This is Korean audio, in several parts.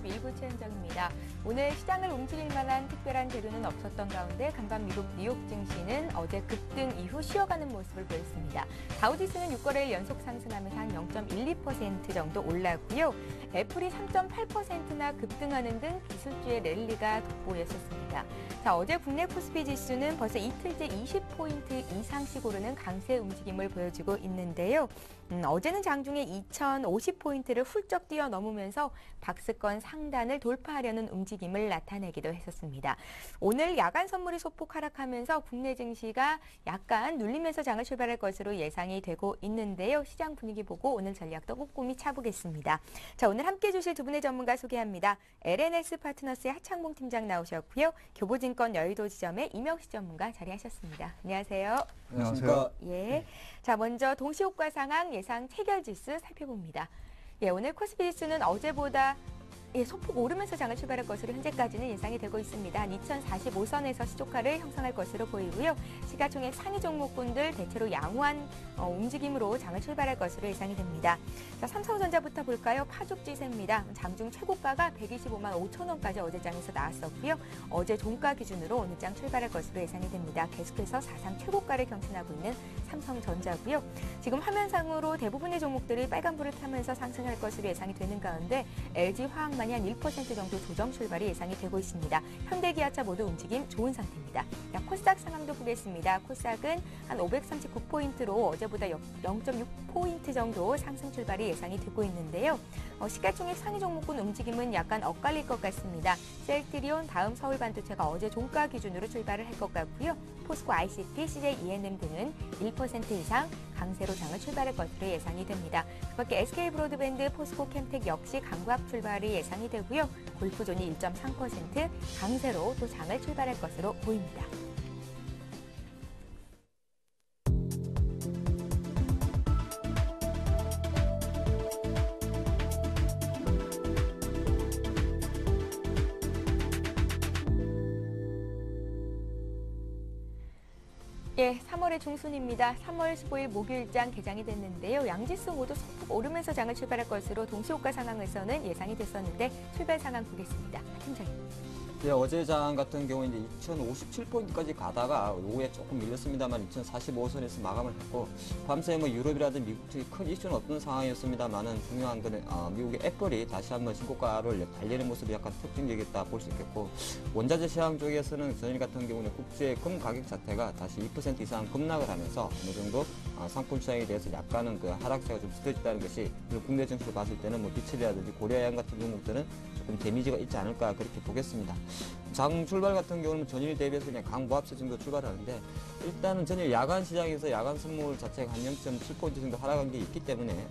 일부 최은정입니다. 오늘 시장을 움직일 만한 특별한 재료는 없었던 가운데 간밤 미국 뉴욕 증시는 어제 급등 이후 쉬어가는 모습을 보였습니다. 다우지수는 6거래일 연속 상승하면서 한 0.12% 정도 올랐고요. 애플이 3.8%나 급등하는 등 기술주의 랠리가 돋보였었습니다. 자, 어제 국내 코스피 지수는 벌써 이틀째 20포인트 이상씩 오르는 강세 움직임을 보여주고 있는데요. 어제는 장중에 2050포인트를 훌쩍 뛰어넘으면서 박스권 상단을 돌파하려는 움직임을 나타내기도 했었습니다. 오늘 야간 선물이 소폭 하락하면서 국내 증시가 약간 눌리면서 장을 출발할 것으로 예상이 되고 있는데요. 시장 분위기 보고 오늘 전략도 꼼꼼히 차보겠습니다. 자, 오늘 함께해 주실 두 분의 전문가 소개합니다. LNS 파트너스의 하창봉 팀장 나오셨고요. 교보증권 여의도 지점의 이명식 전문가 자리하셨습니다. 안녕하세요. 안녕하세요. 예. 자, 먼저 동시효과 상황 예상 체결 지수 살펴봅니다. 예, 오늘 코스피 지수는 어제보다 소폭 오르면서 장을 출발할 것으로 현재까지는 예상이 되고 있습니다. 한 2045선에서 시초가를 형성할 것으로 보이고요. 시가총액 상위 종목군들 대체로 양호한 움직임으로 장을 출발할 것으로 예상이 됩니다. 자, 삼성전자부터 볼까요? 파죽지세입니다. 장중 최고가가 125만 5천 원까지 어제 장에서 나왔었고요. 어제 종가 기준으로 오늘 장 출발할 것으로 예상이 됩니다. 계속해서 사상 최고가를 경신하고 있는 삼성전자고요. 지금 화면상으로 대부분의 종목들이 빨간불을 타면서 상승할 것으로 예상이 되는 가운데 LG화학만이 한 1% 정도 조정 출발이 예상이 되고 있습니다. 현대기아차 모두 움직임 좋은 상태입니다. 자, 코스닥 상황도 보겠습니다. 코스닥은 한 539포인트로 어제보다 0.6포인트 정도 상승 출발이 예상이 되고 있는데요. 시가총액 상위 종목군 움직임은 약간 엇갈릴 것 같습니다. 셀트리온, 다음 서울반도체가 어제 종가 기준으로 출발을 할 것 같고요. 포스코 ICT, CJ ENM 등은 1% 이상 강세로 장을 출발할 것으로 예상이 됩니다. 그밖에 SK브로드밴드, 포스코 캠텍 역시 강보합 출발이 예상이 되고요. 골프존이 1.3% 강세로 또 장을 출발할 것으로 보입니다. 예, 3월의 중순입니다. 3월 15일 목요일장 개장이 됐는데요. 양지수 모두 소폭 오르면서 장을 출발할 것으로 동시효과 상황에서는 예상이 됐었는데 출발 상황 보겠습니다. 팀장님. 예, 어제 장 같은 경우에 이제 2057포인트까지 가다가 오후에 조금 밀렸습니다만 2045선에서 마감을 했고 밤새 유럽이라든지 미국 측이 큰 이슈는 없는 상황이었습니다만은 중요한 건 미국의 애플이 다시 한번 신고가를 달리는 모습이 약간 특징적이었다 볼 수 있겠고 원자재 시장 쪽에서는 전일 같은 경우는 국제 금 가격 자체가 다시 2% 이상 급락을 하면서 어느 정도 상품 시장에 대해서 약간은 그 하락세가 좀 짙어졌다는 것이 국내 증시를 봤을 때는 비칠이라든지 고려양 같은 종목들은 조금 데미지가 있지 않을까 그렇게 보겠습니다. 장 출발 같은 경우는 전일 대비해서 그냥 강보합세 정도 출발하는데 일단은 전일 야간 시장에서 야간 선물 자체가 한 0.7포인트 정도 하락한 게 있기 때문에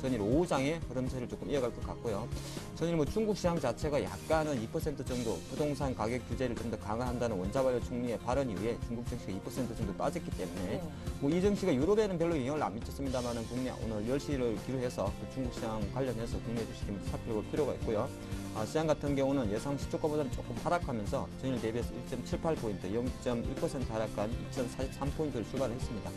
전일 오후장의 흐름세를 조금 이어갈 것 같고요. 전일 중국 시장 자체가 약간은 2% 정도 부동산 가격 규제를 좀 더 강화한다는 원자발료 총리의 발언 이후에 중국 증시가 2% 정도 빠졌기 때문에 이 증시가 유럽에는 별로 영향을 안 미쳤습니다만은 국내 오늘 10시를 기로해서 그 중국 시장 관련해서 국내 주식 좀 살펴볼 필요가 있고요. 시장 같은 경우는 예상 시초가보다는 조금 하락하면서 전일 대비해서 1.78포인트, 0.1% 하락한 2043포인트를 출발했습니다.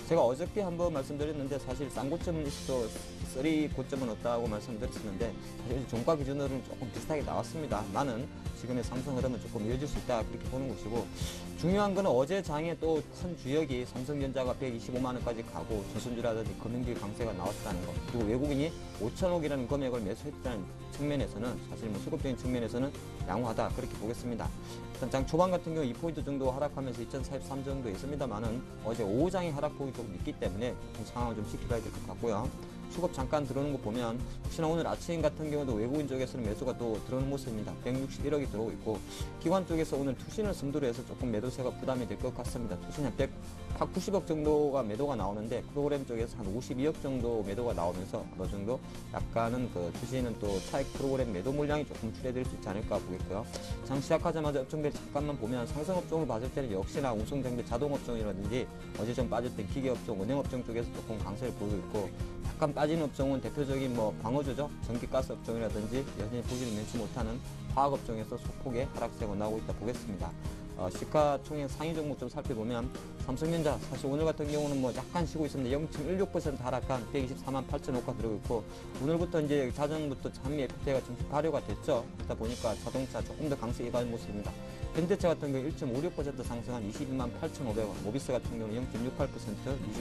제가 어저께 한번 말씀드렸는데 사실 싼 고점은 있어도 쓰리 고점은 없다고 말씀드렸었는데 사실 종가 기준으로는 조금 비슷하게 나왔습니다. 나는 지금의 상승 흐름은 조금 이어질 수 있다 그렇게 보는 것이고 중요한 거는 어제 장에 또 큰 주역이 삼성전자가 125만 원까지 가고 조선주라든지 금융기 강세가 나왔다는 것 그리고 외국인이 5천억이라는 금액을 매수했다는 측면에서는 사실 수급적인 측면에서는 양호하다 그렇게 보겠습니다. 일단 장 초반 같은 경우 2포인트 정도 하락하면서 2043 정도 있습니다만은 어제 오후장의 하락폭이 조금 있기 때문에 상황을 좀 지켜봐야 될 것 같고요. 수급 잠깐 들어오는 거 보면 혹시나 오늘 아침 같은 경우도 외국인 쪽에서는 매수가 또 들어오는 모습입니다. 161억이 들어오고 있고 기관 쪽에서 오늘 투신을 선두로 해서 조금 매도세가 부담이 될 것 같습니다. 투신 한 190억 정도가 매도가 나오는데 프로그램 쪽에서 한 52억 정도 매도가 나오면서 어느 정도 약간은 그 투신은 또 차익 프로그램 매도 물량이 조금 줄어들 수 있지 않을까 보겠고요. 장 시작하자마자 업종들 잠깐만 보면 상승업종을 봤을 때는 역시나 운송장비 자동업종이라든지 어제 좀 빠졌던 기계업종, 은행업종 쪽에서 조금 강세를 보이고 있고 약간 빠진 업종은 대표적인 광어주죠. 전기가스 업종이라든지 여전히 보기를 면치 못하는 화학업종에서 소폭의 하락세가 나오고 있다 보겠습니다. 시가총액 상위 종목 좀 살펴보면 삼성전자 사실 오늘 같은 경우는 뭐 약간 쉬고 있었는데 0.16% 하락한 124만 8천호가 들어오고 있고 오늘부터 이제 자정부터 장미 FTA가 좀 발효가 됐죠. 그러다 보니까 자동차 조금 더 강세가 가는 모습입니다. 현대차 같은 경우 1.56% 상승한 22만 8,500원, 모비스 같은 경우는 0.68%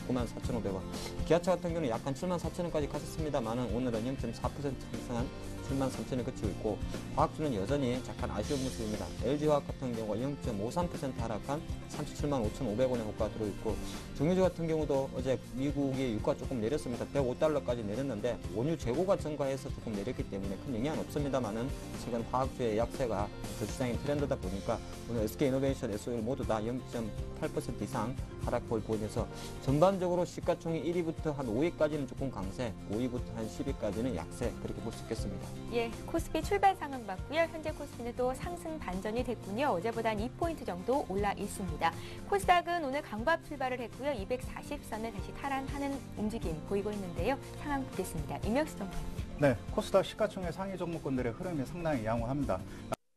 29만 4,500원, 기아차 같은 경우는 약간 7만 4천원까지 갔었습니다만은 오늘은 0.4% 상승한 7만 3천을 그치고 있고 화학주는 여전히 약간 아쉬운 모습입니다. LG화학 같은 경우가 0.53% 하락한 37만 5,500원의 호가가 들어있고 정유주 같은 경우도 어제 미국의 유가 조금 내렸습니다. 105달러까지 내렸는데 원유 재고가 증가해서 조금 내렸기 때문에 큰 영향은 없습니다만은 최근 화학주의 약세가 그 시장의 트렌드다 보니까 오늘 SK이노베이션, SOL 모두 다 0.8% 이상 하락폭을 보이면서 전반적으로 시가총액 1위부터 한 5위까지는 조금 강세, 5위부터 한 10위까지는 약세 그렇게 볼 수 있겠습니다. 예, 코스피 출발 상황 봤고요. 현재 코스피는 또 상승 반전이 됐군요. 어제보다 한 2포인트 정도 올라 있습니다. 코스닥은 오늘 강밥 출발을 했고요. 240선을 다시 탈환하는 움직임 보이고 있는데요. 상황 보겠습니다. 임혁수 전문가님. 네, 코스닥 시가총액 상위 종목군들의 흐름이 상당히 양호합니다.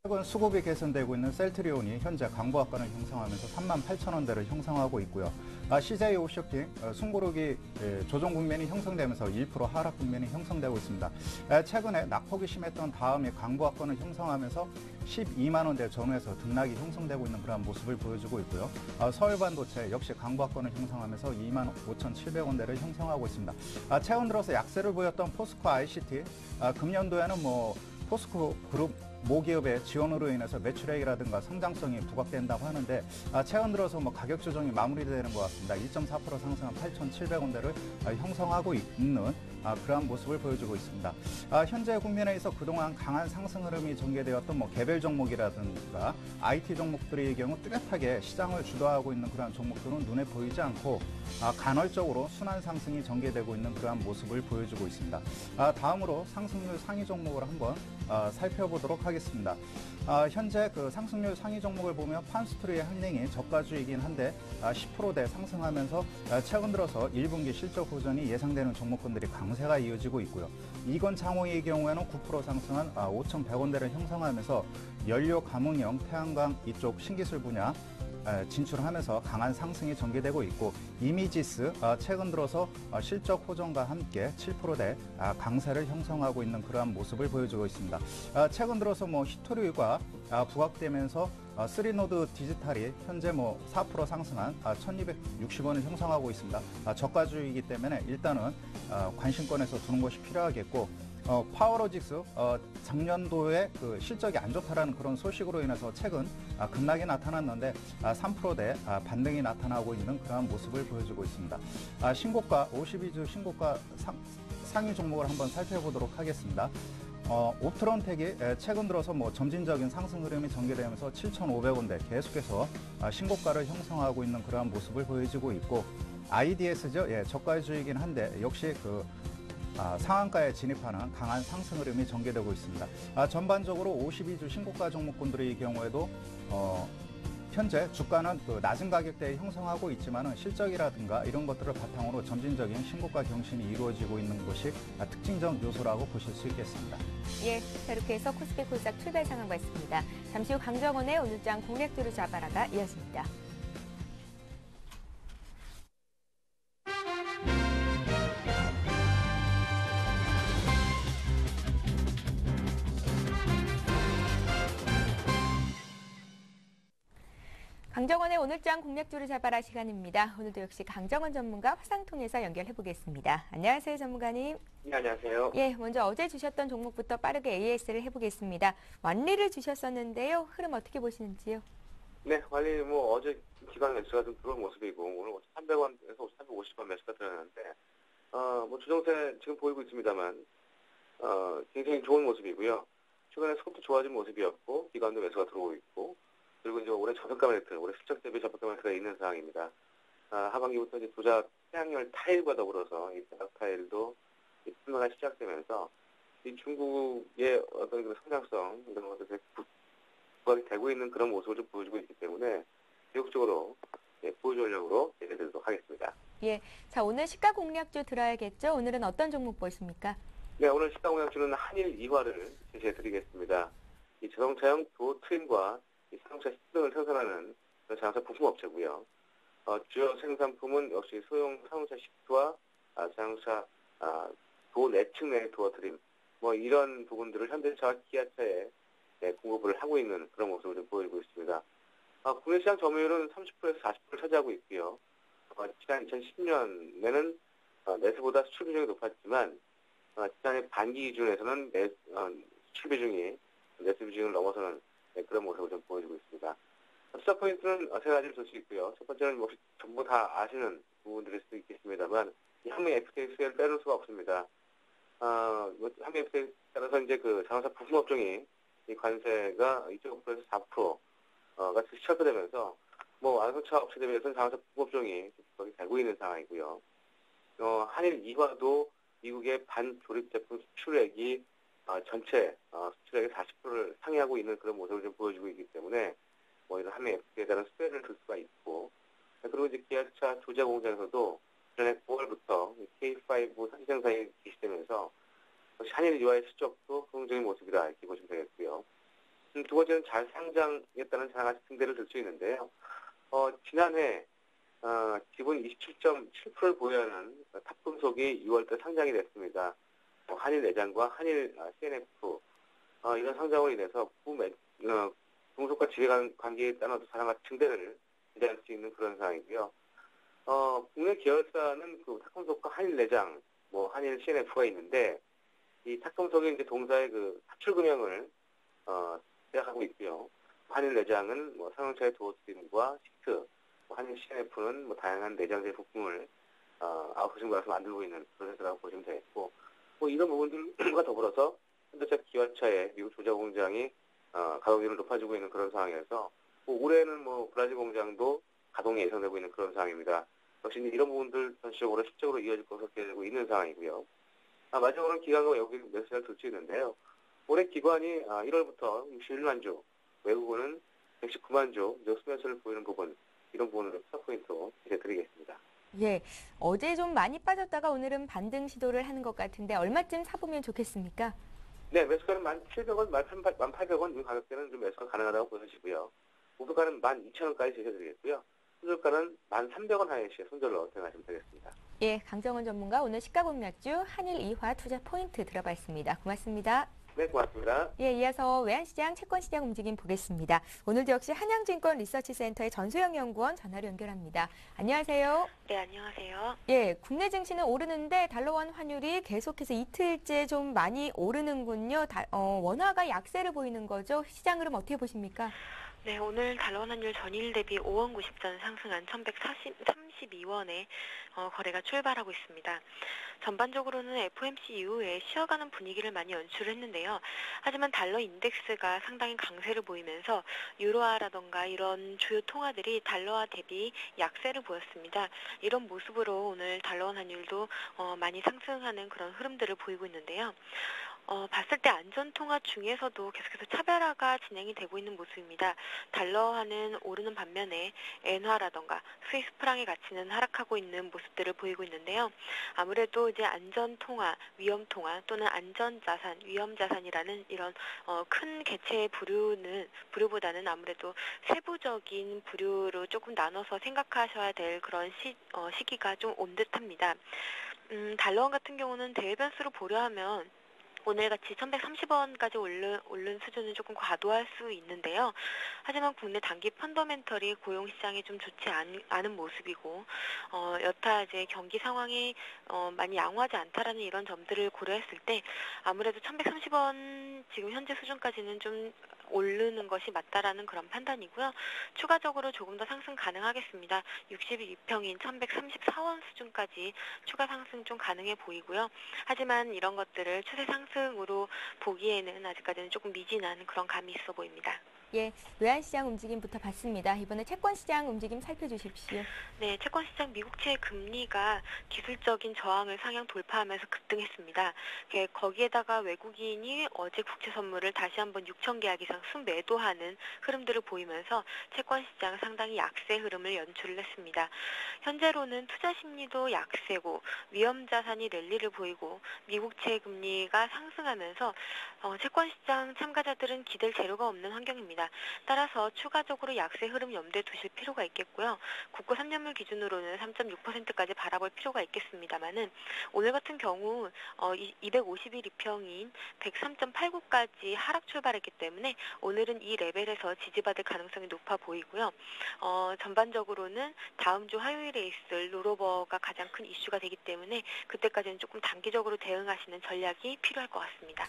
최근 수급이 개선되고 있는 셀트리온이 현재 강보합권을 형성하면서 38,000원대를 형성하고 있고요. CJ 오쇼핑 숨고르기 조정 국면이 형성되면서 1% 하락 국면이 형성되고 있습니다. 최근에 낙폭이 심했던 다음에 강보합권을 형성하면서 12만 원대 전후에서 등락이 형성되고 있는 그런 모습을 보여주고 있고요. 서울반도체 역시 강보합권을 형성하면서 2만 5,700원대를 형성하고 있습니다. 최근 들어서 약세를 보였던 포스코 ICT 금년도에는 포스코 그룹 모기업의 지원으로 인해서 매출액이라든가 성장성이 부각된다고 하는데 최근 들어서 가격 조정이 마무리되는 것 같습니다. 2.4% 상승한 8,700원대를 형성하고 있는 그러한 모습을 보여주고 있습니다. 현재 국면에서 그동안 강한 상승 흐름이 전개되었던 개별 종목이라든가 IT 종목들의 경우 뚜렷하게 시장을 주도하고 있는 그러한 종목들은 눈에 보이지 않고 간헐적으로 순환 상승이 전개되고 있는 그러한 모습을 보여주고 있습니다. 다음으로 상승률 상위 종목을 한번 살펴보도록 하겠습니다. 현재 그 상승률 상위 종목을 보면 판스트리의 한랭이 저가주이긴 한데 10%대 상승하면서 최근 들어서 1분기 실적 호전이 예상되는 종목군들이 강세가 이어지고 있고요. 이건 창호의 경우에는 9% 상승한 5,100원대를 형성하면서 연료 감응형 태양광 이쪽 신기술 분야 진출하면서 강한 상승이 전개되고 있고 이미지스 최근 들어서 실적 호전과 함께 7%대 강세를 형성하고 있는 그러한 모습을 보여주고 있습니다. 최근 들어서 히토류가 부각되면서 3노드 디지털이 현재 4% 상승한 1,260원을 형성하고 있습니다. 저가주이기 때문에 일단은 관심권에서 두는 것이 필요하겠고 파워로직스 작년도에 그 실적이 안 좋다라는 그런 소식으로 인해서 최근 급락이 나타났는데 3%대 반등이 나타나고 있는 그러한 모습을 보여주고 있습니다. 신고가 52주 신고가 상위 종목을 한번 살펴보도록 하겠습니다. 옵트론텍이 최근 들어서 점진적인 상승 흐름이 전개되면서 7,500원대 계속해서 신고가를 형성하고 있는 그러한 모습을 보여주고 있고 IDS죠. 저가주이긴 한데 역시 상한가에 진입하는 강한 상승 흐름이 전개되고 있습니다. 전반적으로 52주 신고가 종목군들의 경우에도 현재 주가는 낮은 가격대에 형성하고 있지만 실적이라든가 이런 것들을 바탕으로 점진적인 신고가 경신이 이루어지고 있는 것이 특징적 요소라고 보실 수 있겠습니다. 예, 자, 이렇게 해서 코스피 코스닥 출발 상황 봤습니다. 잠시 후 강정원의 오늘장 공략주를 잡아라가 이어집니다. 강정원의 오늘장 공략주를 잡아라 시간입니다. 오늘도 역시 강정원 전문가 화상 통해서 연결해 보겠습니다. 안녕하세요, 전문가님. 네, 안녕하세요. 예, 먼저 어제 주셨던 종목부터 빠르게 AS를 해보겠습니다. 완리를 주셨었는데요. 흐름 어떻게 보시는지요? 네, 완리 어제 기관 매수가 좀 들어온 모습이고 오늘 300원에서 350원 매수가 들어갔는데 조정세 지금 보이고 있습니다만 굉장히 좋은 모습이고요. 최근에 수급도 좋아진 모습이었고 기관도 매수가 들어오고 있고 그리고 이제 올해 저평가 매트, 올해 실적 대비 저평가 매트가 있는 상황입니다. 하반기부터 이제 도작 태양열 타일과 더불어서 이 도작 타일도 분명히 시작되면서 이 중국의 어떤 그런 성장성 이런 것들이 부각이 되고 있는 그런 모습을 좀 보여주고 있기 때문에 계속적으로 보유 전략으로 예배드리도록 하겠습니다. 예, 자 오늘 시가 공략주 들어야겠죠? 오늘은 어떤 종목 보십니까? 네, 오늘 시가 공략주는 한일 이화를 제시해드리겠습니다. 이 자동차용 도어 트림과 이 자동차 시트 등을 생산하는 그런 자동차 부품 업체고요. 주요 생산품은 역시 소형 자동차 시트와 자동차 도어 내측 내 도어 트림 뭐 이런 부분들을 현대차와 기아차에 공급을 하고 있는 그런 모습을 좀 보이고 있습니다. 국내 시장 점유율은 30%에서 40%를 차지하고 있고요. 지난 2010년에는 내수보다 수출 비중이 높았지만 지난해 반기 기준에서는 수출 비중이 내수 비중을 넘어서는 그런 모습을 좀 보여주고 있습니다. 투자 포인트는 세 가지를 볼 수 있고요. 첫 번째는 혹시 전부 다 아시는 부분들일 수도 있겠습니다만 이 한미 FTA 수혜를 빼놓을 수가 없습니다. 한미 FTA에 따라서 이제 그 자동차 부품 업종이 이 관세가 2.5%에서 4%가 취약되면서 뭐 완성차 업체 대비해서는 자동차 부품 업종이 거기 되고 있는 상황이고요. 한일 이화도 미국의 반조립 제품 수출액이 전체 수출액의 40%를 상회하고 있는 그런 모습을 좀 보여주고 있기 때문에 뭐 이런 한미 FTA에 대한 수혜를 들 수가 있고 그리고 이제 기아차 조제 공장에서도 지난해 9월부터 K5 사시 생산이 개시되면서 한일 이화의 실적도 긍정적인 모습이다 이렇게 보시면 되겠고요. 두 번째는 잘 상장했다는 자랑한 승대를 들 수 있는데요. 지난해 기본 27.7%를 보유하는 탑금속이 6월달 상장이 됐습니다. 한일 내장과 한일 CNF 이런 상장으로 인해서 금속과 지배 관계에 따라서 자랑한 증대를 기대할 수 있는 그런 상황이고요. 국내 계열사는 그 탑금속과 한일 내장, 뭐 한일 CNF가 있는데 이 탑금속이 이제 동사의 그 합출 금형을 시작하고 있고요. 한일 내장은 뭐 자동차의 도어 트림과 시트, 한일 CNF는 뭐 다양한 내장재 부품을 아웃소싱받아서 만들고 있는 그런 회사라고 보시면 되겠고, 뭐 이런 부분들과 더불어서 현대차 기아차의 미국 조자 공장이 가동률을 높아지고 있는 그런 상황에서 뭐 올해는 뭐 브라질 공장도 가동이 예상되고 있는 그런 상황입니다. 역시 이런 부분들 전체적으로 실적으로 이어질 것으로 기대되고 있는 상황이고요. 마지막으로는 기관과 외국인 매수를 둘 수 있는데요. 올해 기관이 1월부터 61만 주, 외국은 119만 주 수매수를 보이는 부분, 이런 부분으로 투자포인트로 기대드리겠습니다. 예, 어제 좀 많이 빠졌다가 오늘은 반등 시도를 하는 것 같은데 얼마쯤 사보면 좋겠습니까? 네, 매수가는 1,700원, 1,800원 이 가격대는 좀 매수가 가능하다고 보시고요. 목표가는 12,000원까지 제시해드리겠고요. 손절가는 1,300원 하이시에 손절로 대응하시면 되겠습니다. 예, 강정원 전문가 오늘 시가공략주 한일 이화 투자 포인트 들어봤습니다. 고맙습니다. 네, 고맙습니다. 예, 이어서 외환시장, 채권시장 움직임 보겠습니다. 오늘도 역시 한양증권 리서치센터의 전소영 연구원 전화로 연결합니다. 안녕하세요. 네, 안녕하세요. 예, 국내 증시는 오르는데 달러원 환율이 계속해서 이틀째 좀 많이 오르는군요. 원화가 약세를 보이는 거죠. 시장 흐름 어떻게 보십니까? 네, 오늘 달러원 환율 전일 대비 5원 90전 상승한 1,132원에 거래가 출발하고 있습니다. 전반적으로는 FOMC 이후에 쉬어가는 분위기를 많이 연출했는데요. 하지만 달러 인덱스가 상당히 강세를 보이면서 유로화라던가 이런 주요 통화들이 달러화 대비 약세를 보였습니다. 이런 모습으로 오늘 달러원 환율도 많이 상승하는 그런 흐름들을 보이고 있는데요. 봤을 때 안전통화 중에서도 계속해서 차별화가 진행이 되고 있는 모습입니다. 달러화는 오르는 반면에 엔화라던가 스위스 프랑의 가치는 하락하고 있는 모습들을 보이고 있는데요. 아무래도 이제 안전통화, 위험통화 또는 안전자산, 위험자산이라는 이런 큰 개체의 부류보다는 아무래도 세부적인 부류로 조금 나눠서 생각하셔야 될 그런 시기가 좀 온 듯합니다. 달러원 같은 경우는 대외 변수로 보려 하면 오늘같이 1,130원까지 오른 수준은 조금 과도할 수 있는데요. 하지만 국내 단기 펀더멘털이 고용시장이 좀 좋지 않은 모습이고 여타 이제 경기 상황이 많이 양호하지 않다라는 이런 점들을 고려했을 때 아무래도 1,130원 지금 현재 수준까지는 좀 오르는 것이 맞다라는 그런 판단이고요. 추가적으로 조금 더 상승 가능하겠습니다. 62평인 1,134원 수준까지 추가 상승 좀 가능해 보이고요. 하지만 이런 것들을 추세 상승으로 보기에는 아직까지는 조금 미진한 그런 감이 있어 보입니다. 예, 외환시장 움직임부터 봤습니다. 이번에 채권시장 움직임 살펴주십시오. 네, 채권시장 미국채 금리가 기술적인 저항을 상향 돌파하면서 급등했습니다. 거기에다가 외국인이 어제 국채 선물을 다시 한번 6천 계약 이상 순매도하는 흐름들을 보이면서 채권시장 상당히 약세 흐름을 연출을 했습니다. 현재로는 투자 심리도 약세고 위험자산이 랠리를 보이고 미국채 금리가 상승하면서 채권시장 참가자들은 기댈 재료가 없는 환경입니다. 따라서 추가적으로 약세 흐름 염두에 두실 필요가 있겠고요. 국고 3년물 기준으로는 3.6%까지 바라볼 필요가 있겠습니다만은 오늘 같은 경우 250일 이평인 103.89까지 하락 출발했기 때문에 오늘은 이 레벨에서 지지받을 가능성이 높아 보이고요. 전반적으로는 다음 주 화요일에 있을 롤오버가 가장 큰 이슈가 되기 때문에 그때까지는 조금 단기적으로 대응하시는 전략이 필요할 것 같습니다.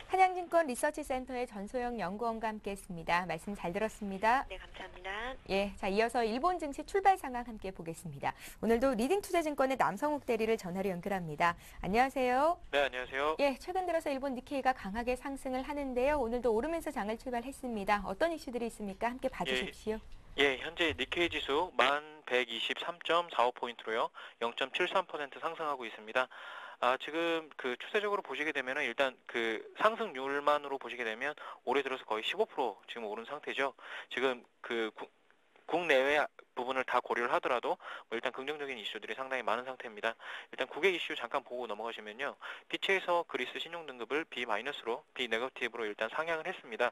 한양증권 리서치센터의 전소영 연구원과 함께했습니다. 말씀 잘 들었습니다. 네, 감사합니다. 예, 자 이어서 일본 증시 출발 상황 함께 보겠습니다. 오늘도 리딩투자증권의 남성욱 대리를 전화로 연결합니다. 안녕하세요. 네, 안녕하세요. 예, 최근 들어서 일본 니케이가 강하게 상승을 하는데요. 오늘도 오르면서 장을 출발했습니다. 어떤 이슈들이 있습니까? 함께 봐주십시오. 예, 현재 니케이 지수 1123.45포인트로요. 0.73% 상승하고 있습니다. 지금 그 추세적으로 보시게 되면은 일단 그 상승률만으로 보시게 되면 올해 들어서 거의 15% 지금 오른 상태죠. 지금 그 국내외 부분을 다 고려를 하더라도 일단 긍정적인 이슈들이 상당히 많은 상태입니다. 일단 국외 이슈 잠깐 보고 넘어가시면요. 피치에서 그리스 신용 등급을 B-로, B-네거티브로 일단 상향을 했습니다.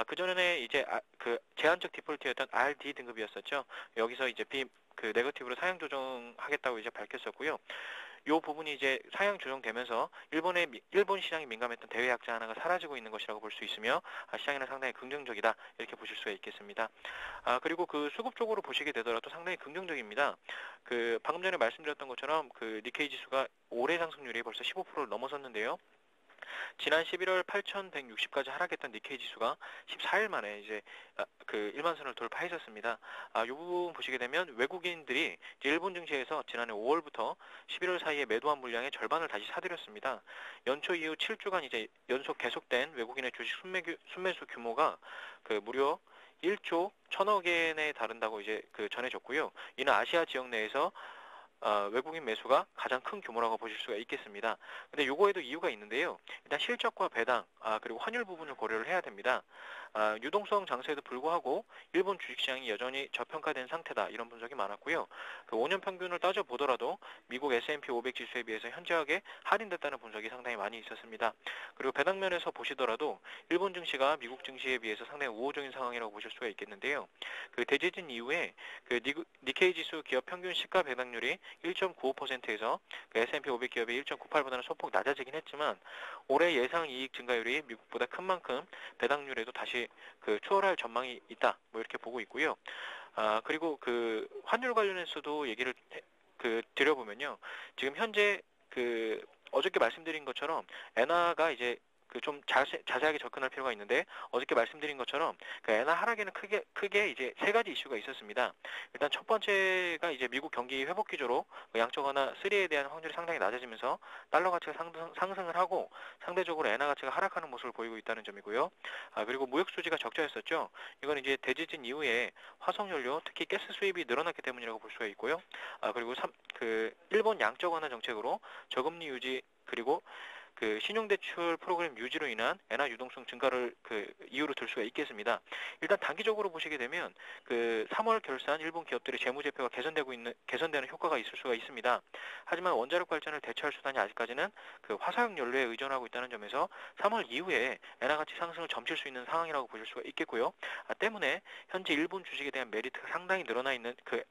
그전에 이제 그 제한적 디폴트였던 RD 등급이었었죠. 여기서 이제 그 네거티브로 상향 조정하겠다고 이제 밝혔었고요. 요 부분이 이제 상향 조정되면서 일본 시장이 민감했던 대외 약자 하나가 사라지고 있는 것이라고 볼 수 있으며 시장에는 상당히 긍정적이다 이렇게 보실 수가 있겠습니다. 그리고 그 수급 쪽으로 보시게 되더라도 상당히 긍정적입니다. 그 방금 전에 말씀드렸던 것처럼 그 니케이 지수가 올해 상승률이 벌써 15%를 넘어섰는데요. 지난 11월 8,160까지 하락했던 니케이 지수가 14일 만에 이제 그 1만 선을 돌파했었습니다. 이 부분 보시게 되면 외국인들이 이제 일본 증시에서 지난해 5월부터 11월 사이에 매도한 물량의 절반을 다시 사들였습니다. 연초 이후 7주간 이제 연속 계속된 외국인의 주식 순매수 규모가 그 무려 1조 1,000억 엔에 달한다고 이제 그 전해졌고요. 이는 아시아 지역 내에서 외국인 매수가 가장 큰 규모라고 보실 수가 있겠습니다. 근데 요거에도 이유가 있는데요. 일단 실적과 배당, 그리고 환율 부분을 고려를 해야 됩니다. 유동성 장세에도 불구하고 일본 주식시장이 여전히 저평가된 상태다 이런 분석이 많았고요. 그 5년 평균을 따져보더라도 미국 S&P 500 지수에 비해서 현저하게 할인됐다는 분석이 상당히 많이 있었습니다. 그리고 배당면에서 보시더라도 일본 증시가 미국 증시에 비해서 상당히 우호적인 상황이라고 보실 수가 있겠는데요. 그 대지진 이후에 그 니케이 지수 기업 평균 시가 배당률이 1.95%에서 그 S&P 500 기업의 1.98보다는 소폭 낮아지긴 했지만 올해 예상 이익 증가율이 미국보다 큰 만큼 배당률에도 다시 그 추월할 전망이 있다 뭐 이렇게 보고 있고요. 그리고 그 환율 관련해서도 얘기를 드려보면요. 지금 현재 그 어저께 말씀드린 것처럼 엔화가 이제 그 좀 자세하게 접근할 필요가 있는데 어저께 말씀드린 것처럼 그 엔화 하락에는 크게 이제 세 가지 이슈가 있었습니다. 일단 첫 번째가 이제 미국 경기 회복 기조로 양적 완화 3에 대한 확률이 상당히 낮아지면서 달러 가치가 상승을 하고 상대적으로 엔화 가치가 하락하는 모습을 보이고 있다는 점이고요. 그리고 무역 수지가 적자였었죠. 이건 이제 대지진 이후에 화석연료 특히 가스 수입이 늘어났기 때문이라고 볼 수가 있고요. 그리고 일본 양적 완화 정책으로 저금리 유지 그리고 그 신용대출 프로그램 유지로 인한 엔화 유동성 증가를 그 이유로 들 수가 있겠습니다. 일단 단기적으로 보시게 되면 그 3월 결산 일본 기업들의 재무제표가 개선되는 효과가 있을 수가 있습니다. 하지만 원자력 발전을 대체할 수단이 아직까지는 그 화석연료에 의존하고 있다는 점에서 3월 이후에 엔화 가치 상승을 점칠 수 있는 상황이라고 보실 수가 있겠고요. 때문에 현재 일본 주식에 대한 메리트가 상당히 늘어나 있는 그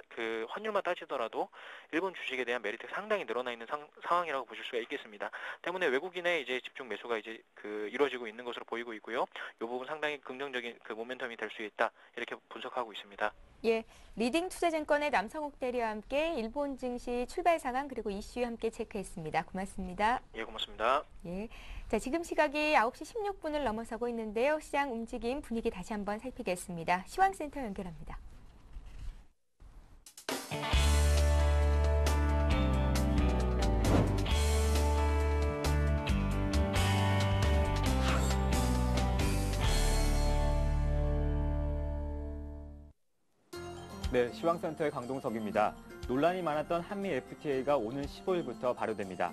그 환율만 따지더라도 일본 주식에 대한 메리트가 상당히 늘어나 있는 상황이라고 보실 수가 있겠습니다. 때문에 외국인의 이제 집중 매수가 이제 그 이루어지고 있는 것으로 보이고 있고요. 이 부분 상당히 긍정적인 그 모멘텀이 될 수 있다 이렇게 분석하고 있습니다. 예, 리딩투자증권의 남성욱 대리와 함께 일본 증시 출발 상황 그리고 이슈 함께 체크했습니다. 고맙습니다. 예, 고맙습니다. 예, 자 지금 시각이 9시 16분을 넘어서고 있는데요. 시장 움직임 분위기 다시 한번 살피겠습니다. 시황센터 연결합니다. 네, 시황센터의 강동석입니다. 논란이 많았던 한미 FTA가 오는 15일부터 발효됩니다.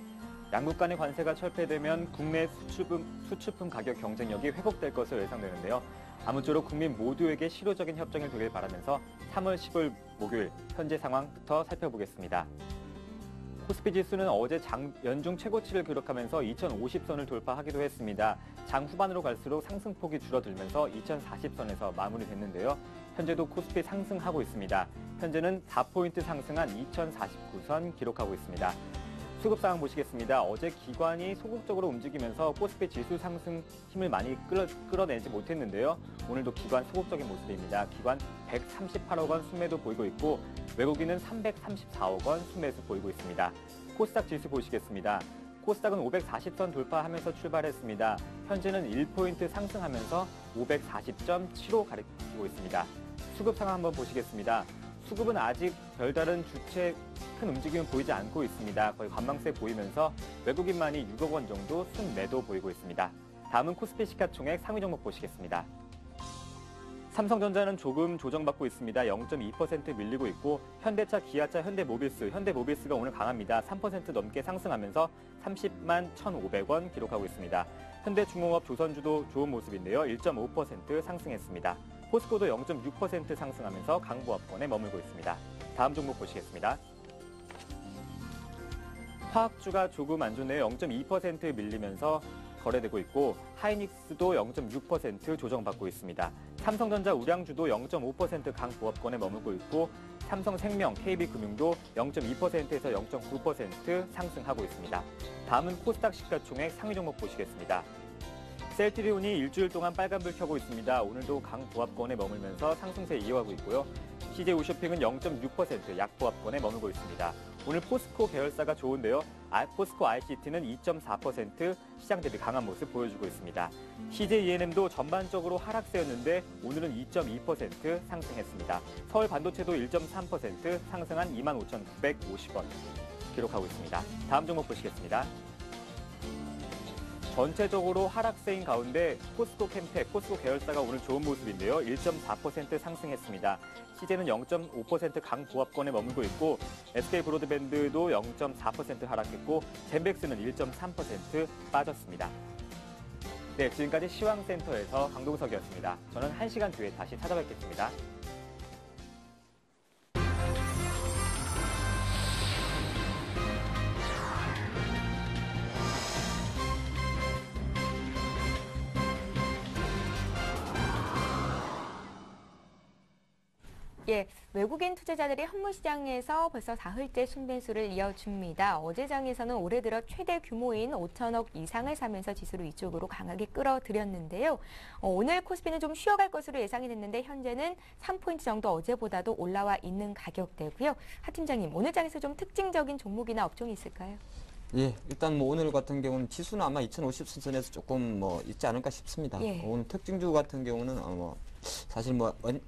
양국 간의 관세가 철폐되면 국내 수출품 가격 경쟁력이 회복될 것으로 예상되는데요. 아무쪼록 국민 모두에게 실효적인 협정이 되길 바라면서 3월 15일 목요일 현재 상황부터 살펴보겠습니다. 코스피 지수는 어제 연중 최고치를 기록하면서 2050선을 돌파하기도 했습니다. 장 후반으로 갈수록 상승폭이 줄어들면서 2040선에서 마무리됐는데요. 현재도 코스피 상승하고 있습니다. 현재는 4포인트 상승한 2049선 기록하고 있습니다. 수급 상황 보시겠습니다. 어제 기관이 소극적으로 움직이면서 코스피 지수 상승 힘을 많이 끌어내지 못했는데요. 오늘도 기관 소극적인 모습입니다. 기관 138억 원 순매도 보이고 있고 외국인은 334억 원 순매수 보이고 있습니다. 코스닥 지수 보시겠습니다. 코스닥은 540선 돌파하면서 출발했습니다. 현재는 1포인트 상승하면서 540.75 가리키고 있습니다. 수급 상황 한번 보시겠습니다. 수급은 아직 별다른 주체 큰 움직임은 보이지 않고 있습니다. 거의 관망세 보이면서 외국인만이 6억 원 정도 순매도 보이고 있습니다. 다음은 코스피 시가총액 상위 종목 보시겠습니다. 삼성전자는 조금 조정받고 있습니다. 0.2% 밀리고 있고 현대차, 기아차, 현대모비스가 오늘 강합니다. 3% 넘게 상승하면서 30만 1,500원 기록하고 있습니다. 현대중공업, 조선주도 좋은 모습인데요. 1.5% 상승했습니다. 포스코도 0.6% 상승하면서 강보합권에 머물고 있습니다. 다음 종목 보시겠습니다. 화학주가 조금 안 좋네요. 0.2% 밀리면서 거래되고 있고 하이닉스도 0.6% 조정받고 있습니다. 삼성전자, 우량주도 0.5% 강보합권에 머물고 있고 삼성생명, KB금융도 0.2%에서 0.9% 상승하고 있습니다. 다음은 코스닥 시가총액 상위 종목 보시겠습니다. 셀트리온이 일주일 동안 빨간불 켜고 있습니다. 오늘도 강보합권에 머물면서 상승세 이어가고 있고요. CJ오쇼핑은 0.6% 약보합권에 머물고 있습니다. 오늘 포스코 계열사가 좋은데요. 포스코 ICT는 2.4% 시장 대비 강한 모습 보여주고 있습니다. CJENM도 전반적으로 하락세였는데 오늘은 2.2% 상승했습니다. 서울반도체도 1.3% 상승한 25,950원 기록하고 있습니다. 다음 종목 보시겠습니다. 전체적으로 하락세인 가운데 포스코 캠텍, 포스코 계열사가 오늘 좋은 모습인데요. 1.4% 상승했습니다. CJ는 0.5% 강보합권에 머물고 있고 SK브로드밴드도 0.4% 하락했고 젠백스는 1.3% 빠졌습니다. 네, 지금까지 시황센터에서 강동석이었습니다. 저는 1시간 뒤에 다시 찾아뵙겠습니다. 예, 외국인 투자자들이 현물 시장에서 벌써 사흘째 순매수를 이어줍니다. 어제 장에서는 올해 들어 최대 규모인 5천억 이상을 사면서 지수를 위쪽으로 강하게 끌어들였는데요. 오늘 코스피는 좀 쉬어갈 것으로 예상이 됐는데 현재는 3포인트 정도 어제보다도 올라와 있는 가격대고요. 하 팀장님, 오늘 장에서 좀 특징적인 종목이나 업종이 있을까요? 예, 일단 뭐 오늘 같은 경우는 지수는 아마 2050선에서 조금 뭐 있지 않을까 싶습니다. 예. 오늘 특징주 같은 경우는 사실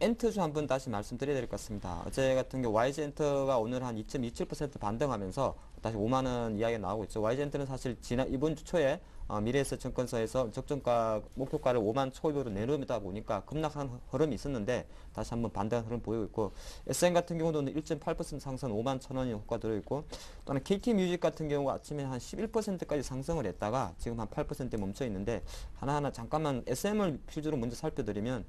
엔터주 한번 다시 말씀드려야 될 것 같습니다. 어제 같은 경우 YG엔터가 오늘 한 2.27% 반등하면서 다시 5만 원 이야기가 나오고 있죠. YG엔터는 사실 이번 주 초에 미래에셋증권사에서 적정가 목표가를 5만 초입으로 내놓다 보니까 급락한 흐름이 있었는데 다시 한번 반등한 흐름 보이고 있고 SM 같은 경우도 1.8% 상승 5만 1,000원이 효과 들어있고 또는 KT뮤직 같은 경우 아침에 한 11%까지 상승을 했다가 지금 한 8%에 멈춰 있는데 하나하나 잠깐만 SM을 필주로 먼저 살펴드리면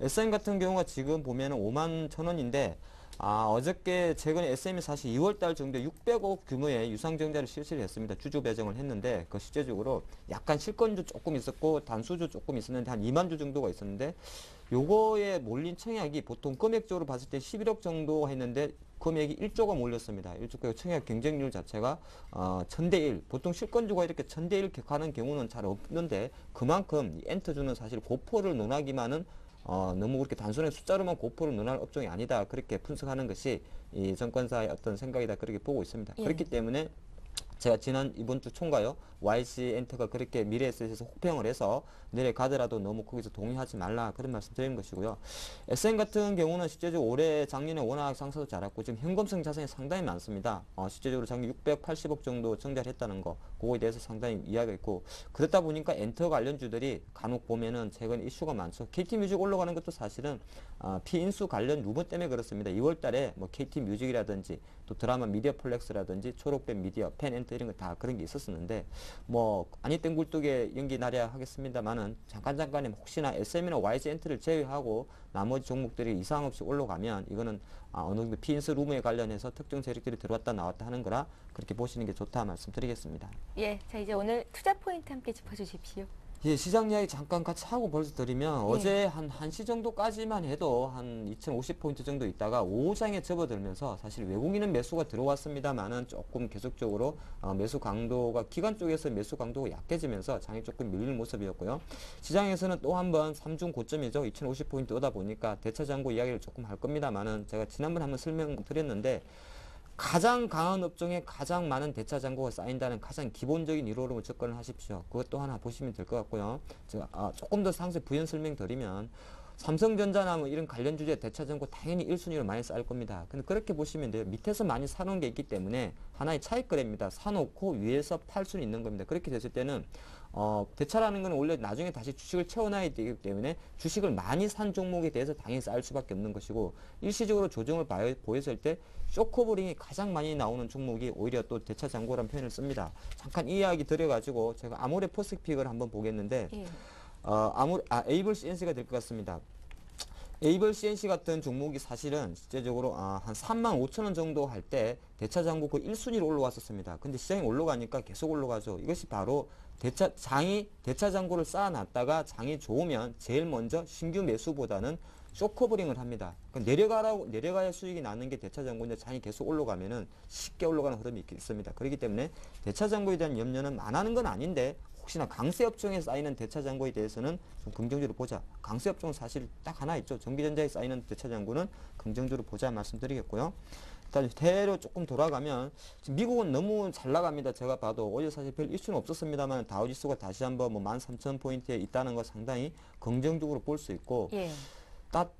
SM 같은 경우가 지금 보면은 5만 1,000원인데 어저께 최근에 SM이 사실 2월달 정도에 600억 규모의 유상증자를 실시를 했습니다. 주주 배정을 했는데 그 실제적으로 약간 실권주 조금 있었고 단수주 조금 있었는데 한 2만 주 정도가 있었는데 요거에 몰린 청약이 보통 금액적으로 봤을 때 11억 정도 했는데 금액이 1조가 몰렸습니다. 1조가 청약 경쟁률 자체가 1000대1 보통 실권주가 이렇게 1000대1 격하는 경우는 잘 없는데 그만큼 이 엔터주는 사실 고포를 논하기만은 너무 그렇게 단순히 숫자로만 고포를 논할 업종이 아니다. 그렇게 분석하는 것이 이 정권사의 어떤 생각이다. 그렇게 보고 있습니다. 예. 그렇기 때문에 제가 이번 주 총가요. YG엔터가 그렇게 미래에셋에서 혹평을 해서 내려가더라도 너무 거기서 동의하지 말라. 그런 말씀 드리는 것이고요. SM 같은 경우는 실제적으로 올해 작년에 워낙 상승도 잘했고 지금 현금성 자산이 상당히 많습니다. 실제적으로 작년 680억 정도 증자를 했다는 거. 그거에 대해서 상당히 이야기가 있고 그렇다 보니까 엔터 관련주들이 간혹 보면은 최근 이슈가 많죠. KT뮤직 올라가는 것도 사실은 피인수 관련 루머 때문에 그렇습니다. 2월 달에 뭐 KT 뮤직이라든지 또 드라마 미디어 플렉스라든지 초록빛 미디어, 펜엔터 이런 거 다 그런 게 있었었는데 뭐 아니 땡굴뚝에 연기 나랴 하겠습니다만은 잠깐에 혹시나 SM이나 YG엔트를 제외하고 나머지 종목들이 이상 없이 올라가면 이거는 어느 정도 피인수 루머에 관련해서 특정 세력들이 들어왔다 나왔다 하는 거라 그렇게 보시는 게 좋다 말씀드리겠습니다. 예, 자 이제 오늘 투자 포인트 함께 짚어주십시오. 예, 시장 이야기 잠깐 같이 하고 벌써 드리면 어제 한 1시 정도까지만 해도 한 2050포인트 정도 있다가 오후장에 접어들면서 사실 외국인은 매수가 들어왔습니다만은 조금 계속적으로 매수 강도가 기관 쪽에서 매수 강도가 약해지면서 장이 조금 밀리는 모습이었고요. 시장에서는 또 한 번 3중 고점이죠. 2050포인트 오다 보니까 대차장고 이야기를 조금 할 겁니다만은 제가 지난번에 한번 설명드렸는데 가장 강한 업종에 가장 많은 대차 잔고가 쌓인다는 가장 기본적인 이론으로 접근을 하십시오. 그것도 하나 보시면 될 것 같고요. 제가 조금 더 상세 부연 설명드리면 삼성전자나 뭐 이런 관련 주제 대차 잔고 당연히 1순위로 많이 쌓일 겁니다. 근데 그렇게 보시면 돼요. 밑에서 많이 사놓은 게 있기 때문에 하나의 차익거래입니다. 사놓고 위에서 팔 수는 있는 겁니다. 그렇게 됐을 때는 대차라는 건 원래 나중에 다시 주식을 채워놔야 되기 때문에 주식을 많이 산 종목에 대해서 당연히 쌓일 수밖에 없는 것이고 일시적으로 조정을 보였을 때 쇼커버링이 가장 많이 나오는 종목이 오히려 또 대차 잔고라는 표현을 씁니다. 잠깐 이 이야기 드려가지고 제가 아모레 퍼시픽을 한번 보겠는데 에이블 CNC가 될 것 같습니다. 에이블 CNC 같은 종목이 사실은 실제적으로 한 35,000원 정도 할 때 대차 잔고 그 1순위로 올라왔었습니다. 근데 시장이 올라가니까 계속 올라가죠. 이것이 바로 대차 잔고를 쌓아놨다가 장이 좋으면 제일 먼저 신규 매수보다는 쇼커버링을 합니다. 그러니까 내려가야 수익이 나는 게 대차 잔고인데 장이 계속 올라가면은 쉽게 올라가는 흐름이 있습니다. 그렇기 때문에 대차 잔고에 대한 염려는 안 하는 건 아닌데 혹시나 강세 업종에 쌓이는 대차 잔고에 대해서는 좀 긍정적으로 보자. 강세 업종은 사실 딱 하나 있죠. 전기전자에 쌓이는 대차 잔고는 긍정적으로 보자 말씀드리겠고요. 일단 대로 조금 돌아가면 지금 미국은 너무 잘 나갑니다. 제가 봐도 어제 사실 별 이슈는 없었습니다만 다우지수가 다시 한번 뭐 13,000포인트에 있다는 거 상당히 긍정적으로 볼 수 있고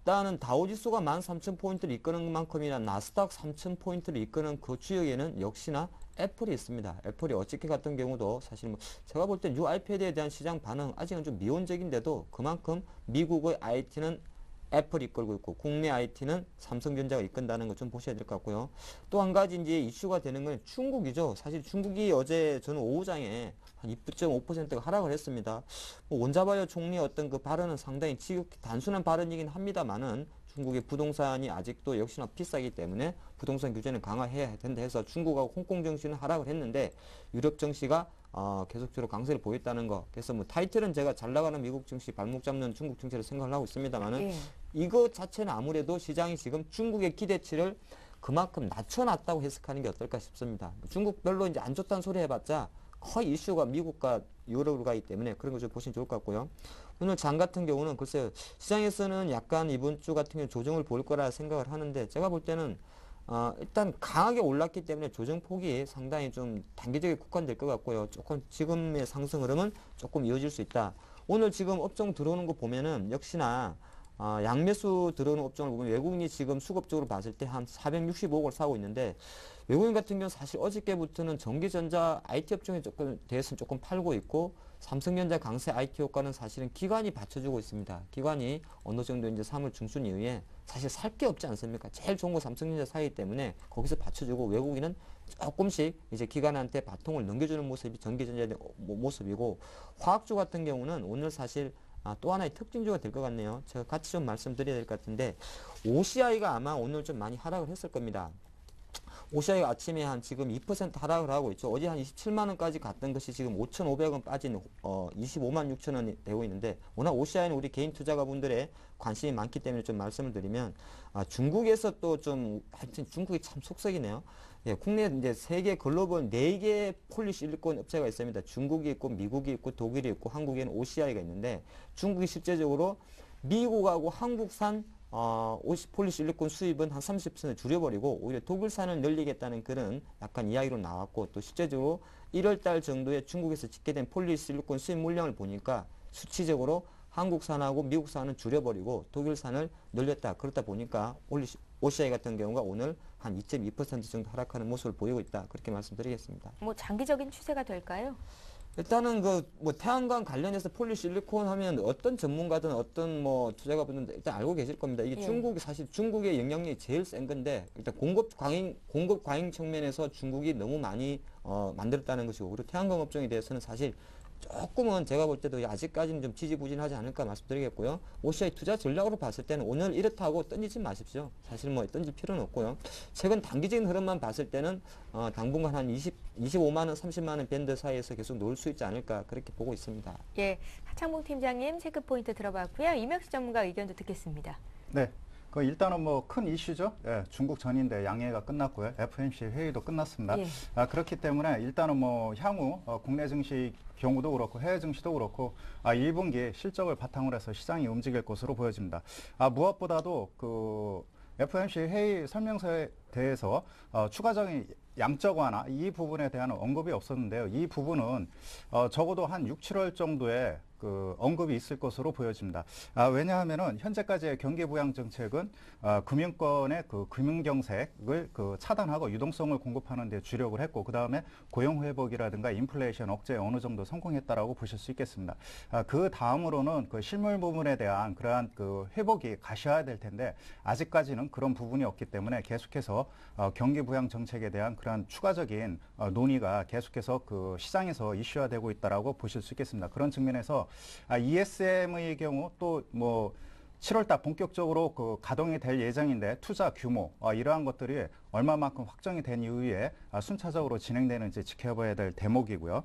따는 다우지수가 13,000포인트를 이끄는 만큼이나 나스닥 3,000포인트를 이끄는 그 주역에는 역시나 애플이 있습니다. 애플이 어저께 같은 경우도 사실 뭐 제가 볼 땐 이 아이패드에 대한 시장 반응 아직은 좀 미온적인데도 그만큼 미국의 IT는 애플이 이끌고 있고 국내 IT는 삼성전자가 이끈다는 거 좀 보셔야 될 것 같고요. 또 한 가지 이제 이슈가 되는 건 중국이죠. 사실 중국이 어제 저는 오후장에 한 2.5%가 하락을 했습니다. 뭐 원자바이오 총리의 어떤 그 발언은 상당히 단순한 발언이긴 합니다만은 중국의 부동산이 아직도 역시나 비싸기 때문에 부동산 규제는 강화해야 된다 해서 중국하고 홍콩 증시는 하락을 했는데 유럽 증시가 계속적으로 강세를 보였다는 거. 그래서 뭐 타이틀은 제가 잘 나가는 미국 증시 발목 잡는 중국 증시를 생각을 하고 있습니다만은 이거 자체는 아무래도 시장이 지금 중국의 기대치를 그만큼 낮춰놨다고 해석하는 게 어떨까 싶습니다. 중국 별로 이제 안 좋다는 소리 해봤자 거의 이슈가 미국과 유럽으로 가기 때문에 그런 거 좀 보시면 좋을 것 같고요. 오늘 장 같은 경우는 글쎄요. 시장에서는 약간 이번 주 같은 경우 조정을 보일 거라 생각을 하는데 제가 볼 때는 일단 강하게 올랐기 때문에 조정폭이 상당히 좀 단기적에 국한될 것 같고요. 조금 지금의 상승 흐름은 조금 이어질 수 있다. 오늘 지금 업종 들어오는 거 보면은 역시나 양매수 들어오는 업종을 보면 외국인이 지금 수급적으로 봤을 때 한 465억을 사고 있는데 외국인 같은 경우는 사실 어저께부터는 전기전자 IT 업종에 대해서는 조금 팔고 있고 삼성전자 강세 IT 효과는 사실은 기관이 받쳐주고 있습니다. 기관이 어느 정도 이제 3월 중순 이후에 사실 살 게 없지 않습니까? 제일 좋은 거 삼성전자 사이기 때문에 거기서 받쳐주고 외국인은 조금씩 이제 기관한테 바통을 넘겨주는 모습이 전기전자의 모습이고 화학주 같은 경우는 오늘 사실 또 하나의 특징주가 될 것 같네요. 제가 같이 좀 말씀드려야 될 것 같은데 OCI가 아마 오늘 좀 많이 하락을 했을 겁니다. OCI가 아침에 한 지금 2% 하락을 하고 있죠. 어제 한 27만 원까지 갔던 것이 지금 5,500원 빠진 25만 6천 원이 되고 있는데 워낙 OCI는 우리 개인 투자가분들의 관심이 많기 때문에 좀 말씀을 드리면 중국에서 또 좀 하여튼 중국이 참 속썩이네요. 예, 국내 이제 세계 글로벌 4개 폴리시 일권 업체가 있습니다. 중국이 있고 미국이 있고 독일이 있고 한국에는 OCI가 있는데 중국이 실제적으로 미국하고 한국산 폴리시 일권 수입은 한 30% 줄여버리고 오히려 독일산을 늘리겠다는 그런 약간 이야기로 나왔고 또 실제적으로 1월달 정도에 중국에서 집계된 폴리시 일권 수입 물량을 보니까 수치적으로 한국산하고 미국산은 줄여버리고 독일산을 늘렸다. 그렇다 보니까 OCI 같은 경우가 오늘 한 2.2% 정도 하락하는 모습을 보이고 있다. 그렇게 말씀드리겠습니다. 뭐 장기적인 추세가 될까요? 일단은 그 뭐 태양광 관련해서 폴리실리콘 하면 어떤 전문가든 어떤 뭐 투자가분들 일단 알고 계실 겁니다. 이게 예. 중국이 사실 중국의 영향력이 제일 센 건데 일단 공급 과잉 측면에서 중국이 너무 많이 만들었다는 것이고 그리고 태양광 업종에 대해서는 사실 조금은 제가 볼 때도 아직까지는 좀 지지부진하지 않을까 말씀드리겠고요. OCI 투자 전략으로 봤을 때는 오늘 이렇다고 던지지 마십시오. 사실 뭐 던질 필요는 없고요. 최근 단기적인 흐름만 봤을 때는 당분간 한 25만 원, 30만 원 밴드 사이에서 계속 놀 수 있지 않을까 그렇게 보고 있습니다. 예, 하창봉 팀장님 체크 포인트 들어봤고요. 이명수 전문가 의견도 듣겠습니다. 네. 일단은 뭐 큰 이슈죠. 예, 중국 전인대 양해가 끝났고요. FOMC 회의도 끝났습니다. 예. 그렇기 때문에 일단은 뭐 향후 국내 증시 경우도 그렇고 해외 증시도 그렇고 1분기 실적을 바탕으로 해서 시장이 움직일 것으로 보여집니다. 무엇보다도 그 FOMC 회의 설명서에 대해서 추가적인 양적 완화 이 부분에 대한 언급이 없었는데요. 이 부분은 적어도 한 6, 7월 정도에 그 언급이 있을 것으로 보여집니다. 왜냐하면은 현재까지의 경기 부양 정책은 금융권의 그 금융 경색을 그 차단하고 유동성을 공급하는 데 주력을 했고 그 다음에 고용 회복이라든가 인플레이션 억제에 어느 정도 성공했다라고 보실 수 있겠습니다. 그 다음으로는 그 실물 부분에 대한 그러한 그 회복이 가셔야 될 텐데 아직까지는 그런 부분이 없기 때문에 계속해서 경기 부양 정책에 대한 그러한 추가적인 논의가 계속해서 그 시장에서 이슈화되고 있다라고 보실 수 있겠습니다. 그런 측면에서 ESM의 경우 또 뭐 7월달 본격적으로 그 가동이 될 예정인데 투자 규모 이러한 것들이 얼마만큼 확정이 된 이후에 순차적으로 진행되는지 지켜봐야 될 대목이고요.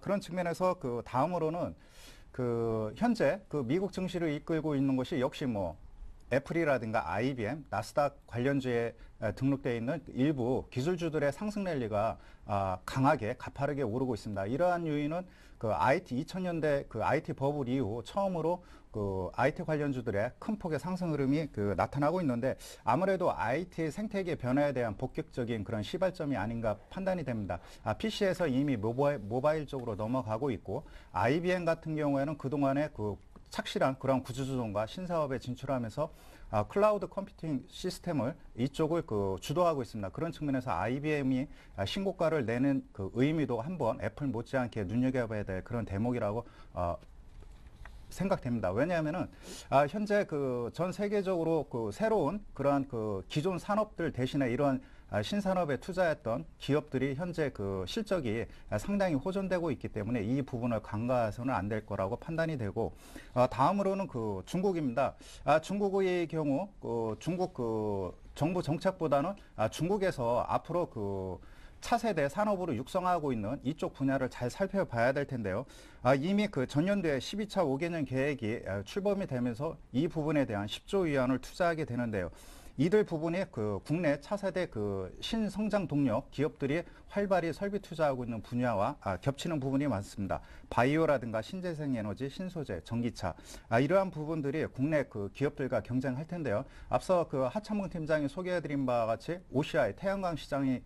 그런 측면에서 그 다음으로는 그 현재 그 미국 증시를 이끌고 있는 것이 역시 뭐 애플이라든가 IBM, 나스닥 관련주에 등록되어 있는 일부 기술주들의 상승 랠리가 강하게 가파르게 오르고 있습니다. 이러한 요인은 그 IT 2000년대 그 IT 버블 이후 처음으로 그 IT 관련주들의 큰 폭의 상승 흐름이 그 나타나고 있는데 아무래도 IT 생태계 변화에 대한 본격적인 그런 시발점이 아닌가 판단이 됩니다. PC에서 이미 모바일 쪽으로 넘어가고 있고 IBM 같은 경우에는 그동안에 그 착실한 그런 구조조정과 신사업에 진출하면서 클라우드 컴퓨팅 시스템을 이쪽을 그 주도하고 있습니다. 그런 측면에서 IBM이 신고가를 내는 그 의미도 한번 애플 못지않게 눈여겨봐야 될 그런 대목이라고 생각됩니다. 왜냐하면은 현재 그 전 세계적으로 그 새로운 그러한 그 기존 산업들 대신에 이러한 신산업에 투자했던 기업들이 현재 그 실적이 상당히 호전되고 있기 때문에 이 부분을 간과해서는 안 될 거라고 판단이 되고 다음으로는 그 중국입니다. 중국의 경우 그 중국 그 정부 정책보다는 중국에서 앞으로 그 차세대 산업으로 육성하고 있는 이쪽 분야를 잘 살펴봐야 될 텐데요. 이미 그 전년도에 12차 5개년 계획이 출범이 되면서 이 부분에 대한 10조 위안을 투자하게 되는데요. 이들 부분이 그 국내 차세대 그 신성장 동력 기업들이 활발히 설비 투자하고 있는 분야와 겹치는 부분이 많습니다. 바이오라든가 신재생 에너지, 신소재, 전기차 이러한 부분들이 국내 그 기업들과 경쟁할 텐데요. 앞서 그 하창봉 팀장이 소개해드린 바와 같이 OCI 태양광 시장이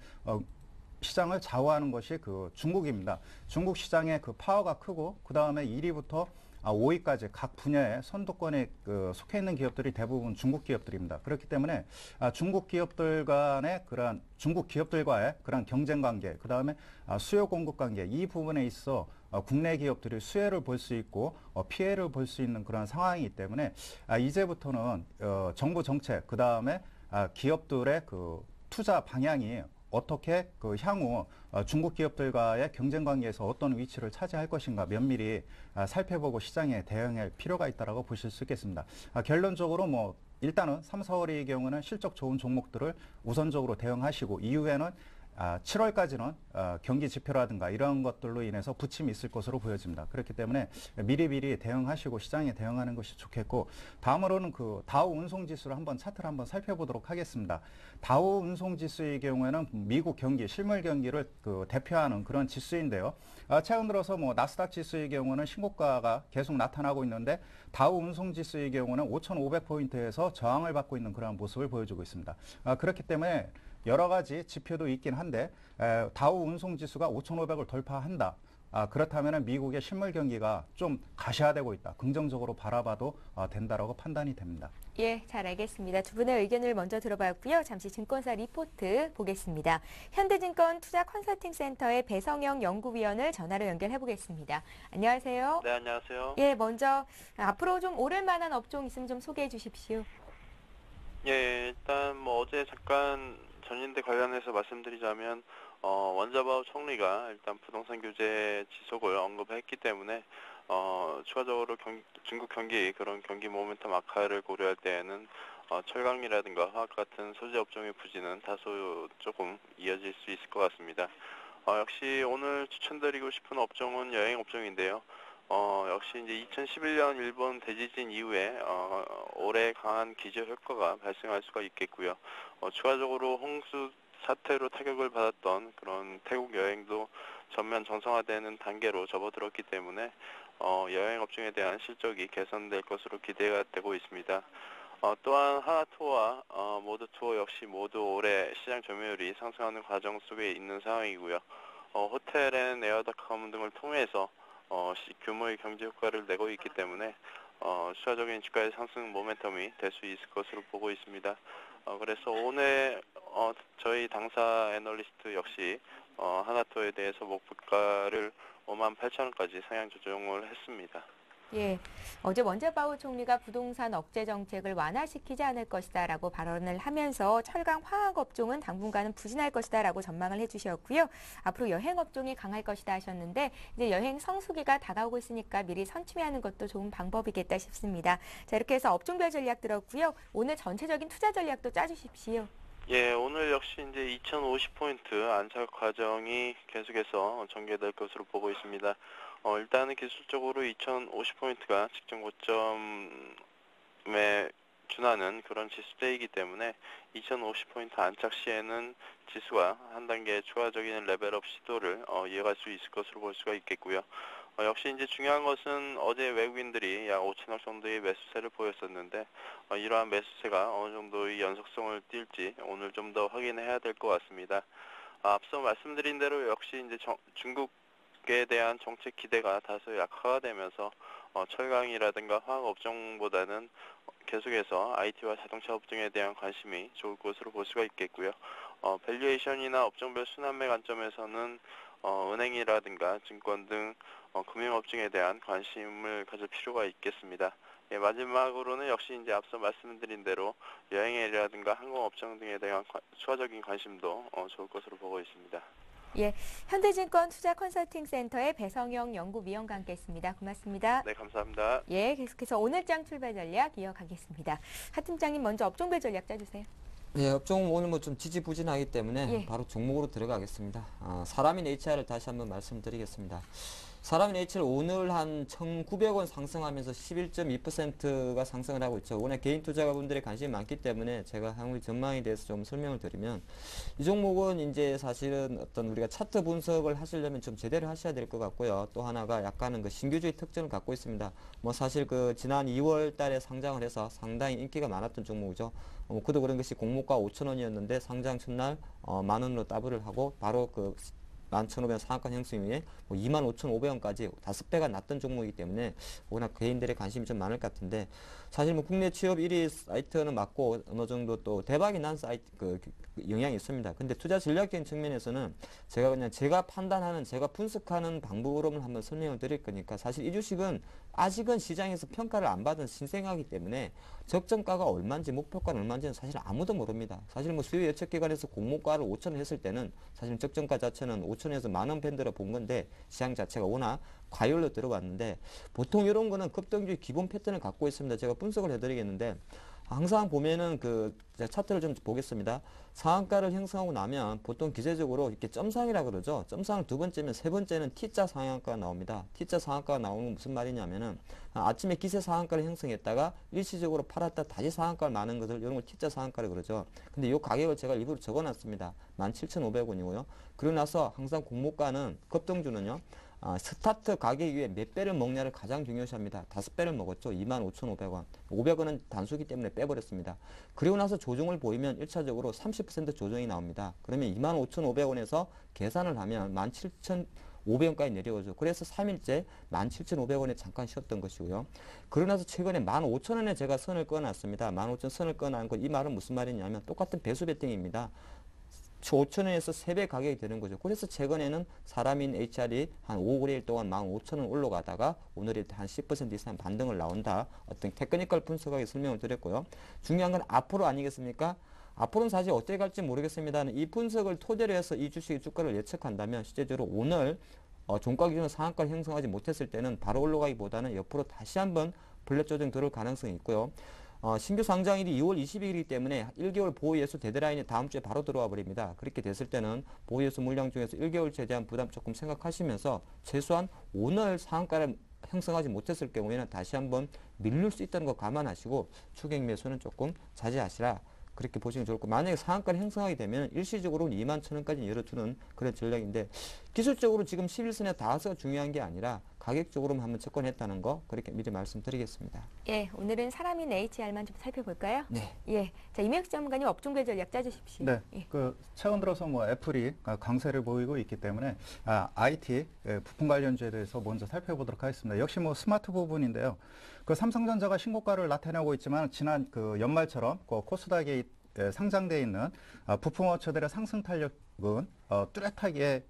시장을 좌우하는 것이 그 중국입니다. 중국 시장의 그 파워가 크고 그 다음에 1위부터 5위까지 각 분야의 선도권에 그 속해 있는 기업들이 대부분 중국 기업들입니다. 그렇기 때문에 중국 기업들과의 그런 경쟁 관계, 그 다음에 수요 공급 관계 이 부분에 있어 국내 기업들이 수혜를 볼 수 있고 피해를 볼 수 있는 그런 상황이기 때문에 이제부터는 정부 정책, 그 다음에 기업들의 그 투자 방향이 어떻게 그 향후 중국 기업들과의 경쟁 관계에서 어떤 위치를 차지할 것인가 면밀히 살펴보고 시장에 대응할 필요가 있다고 보실 수 있겠습니다. 결론적으로 뭐 일단은 3, 4월의 경우는 실적 좋은 종목들을 우선적으로 대응하시고 이후에는 7월까지는 경기 지표라든가 이런 것들로 인해서 부침이 있을 것으로 보여집니다. 그렇기 때문에 미리미리 대응하시고 시장에 대응하는 것이 좋겠고 다음으로는 그 다우 운송지수를 한번 차트를 한번 살펴보도록 하겠습니다. 다우 운송지수의 경우에는 미국 경기, 실물 경기를 그 대표하는 그런 지수인데요. 최근 들어서 뭐 나스닥 지수의 경우는 신고가가 계속 나타나고 있는데 다우 운송지수의 경우는 5,500포인트에서 저항을 받고 있는 그런 모습을 보여주고 있습니다. 그렇기 때문에 여러 가지 지표도 있긴 한데 다우 운송지수가 5,500을 돌파한다. 그렇다면 미국의 실물 경기가 좀 가시화되고 있다. 긍정적으로 바라봐도 된다라고 판단이 됩니다. 예, 잘 알겠습니다. 두 분의 의견을 먼저 들어봤고요. 잠시 증권사 리포트 보겠습니다. 현대증권 투자 컨설팅 센터의 배성영 연구위원을 전화로 연결해 보겠습니다. 안녕하세요. 네, 안녕하세요. 예, 먼저 앞으로 좀 오를 만한 업종 있으면 좀 소개해 주십시오. 예, 일단 뭐 어제 잠깐 전인대 관련해서 말씀드리자면 원자바우 총리가 일단 부동산 규제 지속을 언급했기 때문에 추가적으로 중국 경기 그런 경기 모멘텀 악화를 고려할 때에는 철강이라든가 화학 같은 소재 업종의 부진은 다소 조금 이어질 수 있을 것 같습니다. 역시 오늘 추천드리고 싶은 업종은 여행 업종인데요. 역시 이제 2011년 일본 대지진 이후에 올해 강한 기저 효과가 발생할 수가 있겠고요. 추가적으로 홍수 사태로 타격을 받았던 그런 태국 여행도 전면 정상화되는 단계로 접어들었기 때문에 여행 업종에 대한 실적이 개선될 것으로 기대가 되고 있습니다. 또한 하나투어와 모드투어 역시 모두 올해 시장 점유율이 상승하는 과정 속에 있는 상황이고요. 호텔앤에어닷컴 등을 통해서 규모의 경제 효과를 내고 있기 때문에 추가적인 주가의 상승 모멘텀이 될 수 있을 것으로 보고 있습니다. 그래서 오늘 저희 당사 애널리스트 역시 하나투어에 대해서 목표가를 58,000원까지 상향 조정을 했습니다. 예, 어제 원자바우 총리가 부동산 억제 정책을 완화시키지 않을 것이다라고 발언을 하면서 철강 화학 업종은 당분간은 부진할 것이다라고 전망을 해주셨고요. 앞으로 여행 업종이 강할 것이다 하셨는데 이제 여행 성수기가 다가오고 있으니까 미리 선취하는 것도 좋은 방법이겠다 싶습니다. 자, 이렇게 해서 업종별 전략 들었고요. 오늘 전체적인 투자 전략도 짜주십시오. 예, 오늘 역시 이제 2050포인트 안착 과정이 계속해서 전개될 것으로 보고 있습니다. 일단은 기술적으로 2050포인트가 직전 고점에 준하는 그런 지수대이기 때문에 2050포인트 안착 시에는 지수가 한 단계 추가적인 레벨업 시도를 이어갈 수 있을 것으로 볼 수가 있겠고요. 역시 이제 중요한 것은 어제 외국인들이 약 5천억 정도의 매수세를 보였었는데 이러한 매수세가 어느 정도의 연속성을 띨지 오늘 좀 더 확인해야 될 것 같습니다. 앞서 말씀드린 대로 역시 이제 중국에 대한 정책 기대가 다소 약화가 되면서 철강이라든가 화학 업종보다는 계속해서 IT와 자동차 업종에 대한 관심이 좋을 것으로 볼 수가 있겠고요. 밸류에이션이나 업종별 순환매 관점에서는 은행이라든가 증권 등 금융업종에 대한 관심을 가질 필요가 있겠습니다. 예, 마지막으로는 역시 이제 앞서 말씀드린 대로 여행이라든가 항공업종 등에 대한 추가적인 관심도 좋을 것으로 보고 있습니다. 예, 현대증권 투자 컨설팅 센터의 배성영 연구위원과 함께했습니다. 고맙습니다. 네, 감사합니다. 예, 계속해서 오늘장 출발 전략 이어가겠습니다. 하 팀장님 먼저 업종별 전략 짜주세요. 예, 업종은 오늘 뭐 좀 지지부진하기 때문에 예. 바로 종목으로 들어가겠습니다. 사람인 HR을 다시 한번 말씀드리겠습니다. 사람인 HR 오늘 한 1,900원 상승하면서 11.2%가 상승을 하고 있죠. 오늘 개인 투자가분들의 관심이 많기 때문에 제가 향후 전망에 대해서 좀 설명을 드리면 이 종목은 이제 사실은 어떤 우리가 차트 분석을 하시려면 좀 제대로 하셔야 될 것 같고요. 또 하나가 약간은 그 신규주의 특징을 갖고 있습니다. 뭐 사실 그 지난 2월 달에 상장을 해서 상당히 인기가 많았던 종목이죠. 그도 그런 것이 공모가 5,000원이었는데 상장 첫날 10,000원으로 더블을 하고 바로 그 11,500원 상한가 형성 이후에 25,500원까지 5배가 낮던 종목이기 때문에 워낙 개인들의 관심이 좀 많을 것 같은데 사실 뭐 국내 취업 1위 사이트는 맞고 어느 정도 또 대박이 난 사이트 그 영향이 있습니다. 근데 투자 전략적인 측면에서는 제가 그냥 제가 판단하는 제가 분석하는 방법으로만 한번 설명을 드릴 거니까 사실 이 주식은 아직은 시장에서 평가를 안 받은 신생하기 때문에 적정가가 얼마인지 목표가는 얼마인지는 사실 아무도 모릅니다. 사실 뭐 수요 예측기관에서 공모가를 5,000원 했을 때는 사실 적정가 자체는 5,000원에서 10,000원 밴드로 본 건데 시장 자체가 워낙 과열로 들어왔는데 보통 이런 거는 급등주의 기본 패턴을 갖고 있습니다. 제가 분석을 해드리겠는데 항상 보면은 그 차트를 좀 보겠습니다. 상한가를 형성하고 나면 보통 기재적으로 이렇게 점상이라 그러죠. 점상을 두 번째면 세 번째는 T자 상한가가 나옵니다. T자 상한가가 나오는 건 무슨 말이냐면은 아침에 기세 상한가를 형성했다가 일시적으로 팔았다 다시 상한가를 마는 것을 이런 걸 T자 상한가를 그러죠. 근데 이 가격을 제가 일부러 적어놨습니다. 17,500원이고요. 그러고 나서 항상 공모가는 급등주는요. 스타트 가격 이후에 몇 배를 먹냐를 가장 중요시합니다. 5배를 먹었죠. 25,500원. 500원은 단수기 때문에 빼버렸습니다. 그리고 나서 조정을 보이면 1차적으로 30% 조정이 나옵니다. 그러면 25,500원에서 계산을 하면 500원까지 내려오죠. 그래서 3일째 17,500원에 잠깐 쉬었던 것이고요. 그러나서 최근에 15,000원에 제가 선을 꺼놨습니다. 15,000원 선을 꺼놓은 거, 이 말은 무슨 말이냐면 똑같은 배수 배팅입니다. 5,000원에서 3배 가격이 되는 거죠. 그래서 최근에는 사람인 HR이 한 5, 6일 동안 15,000원 올라가다가 오늘이 한 10% 이상 반등을 나온다. 어떤 테크니컬 분석하게 설명을 드렸고요. 중요한 건 앞으로 아니겠습니까? 앞으로는 사실 어떻게 갈지 모르겠습니다만 이 분석을 토대로 해서 이 주식의 주가를 예측한다면 실제적으로 오늘 종가 기준으로 상한가를 형성하지 못했을 때는 바로 올라가기보다는 옆으로 다시 한번 블랙 조정 들어올 가능성이 있고요. 신규 상장일이 2월 20일이기 때문에 1개월 보호예수 데드라인이 다음 주에 바로 들어와 버립니다. 그렇게 됐을 때는 보호예수 물량 중에서 1개월치에 대한 부담 조금 생각하시면서 최소한 오늘 상한가를 형성하지 못했을 경우에는 다시 한번 밀릴 수 있다는 거 감안하시고 추격 매수는 조금 자제하시라. 그렇게 보시면 좋을 거고, 만약에 상한가를 형성하게 되면 일시적으로는 21,000원까지 열어두는 그런 전략인데, 기술적으로 지금 11선에 닿아서 중요한 게 아니라 가격적으로만 한번 접근했다는 거, 그렇게 미리 말씀드리겠습니다. 예, 오늘은 사람인 HR만 좀 살펴볼까요? 네. 예, 자 이명식 전문가님 업종별 전략 짜주십시오. 네, 예. 최근 들어서 애플이 강세를 보이고 있기 때문에 IT 부품 관련주에 대해서 먼저 살펴보도록 하겠습니다. 역시 스마트 부분인데요. 삼성전자가 신고가를 나타내고 있지만 지난 연말처럼 코스닥에 상장되어 있는 부품 업체들의 상승 탄력은 뚜렷하게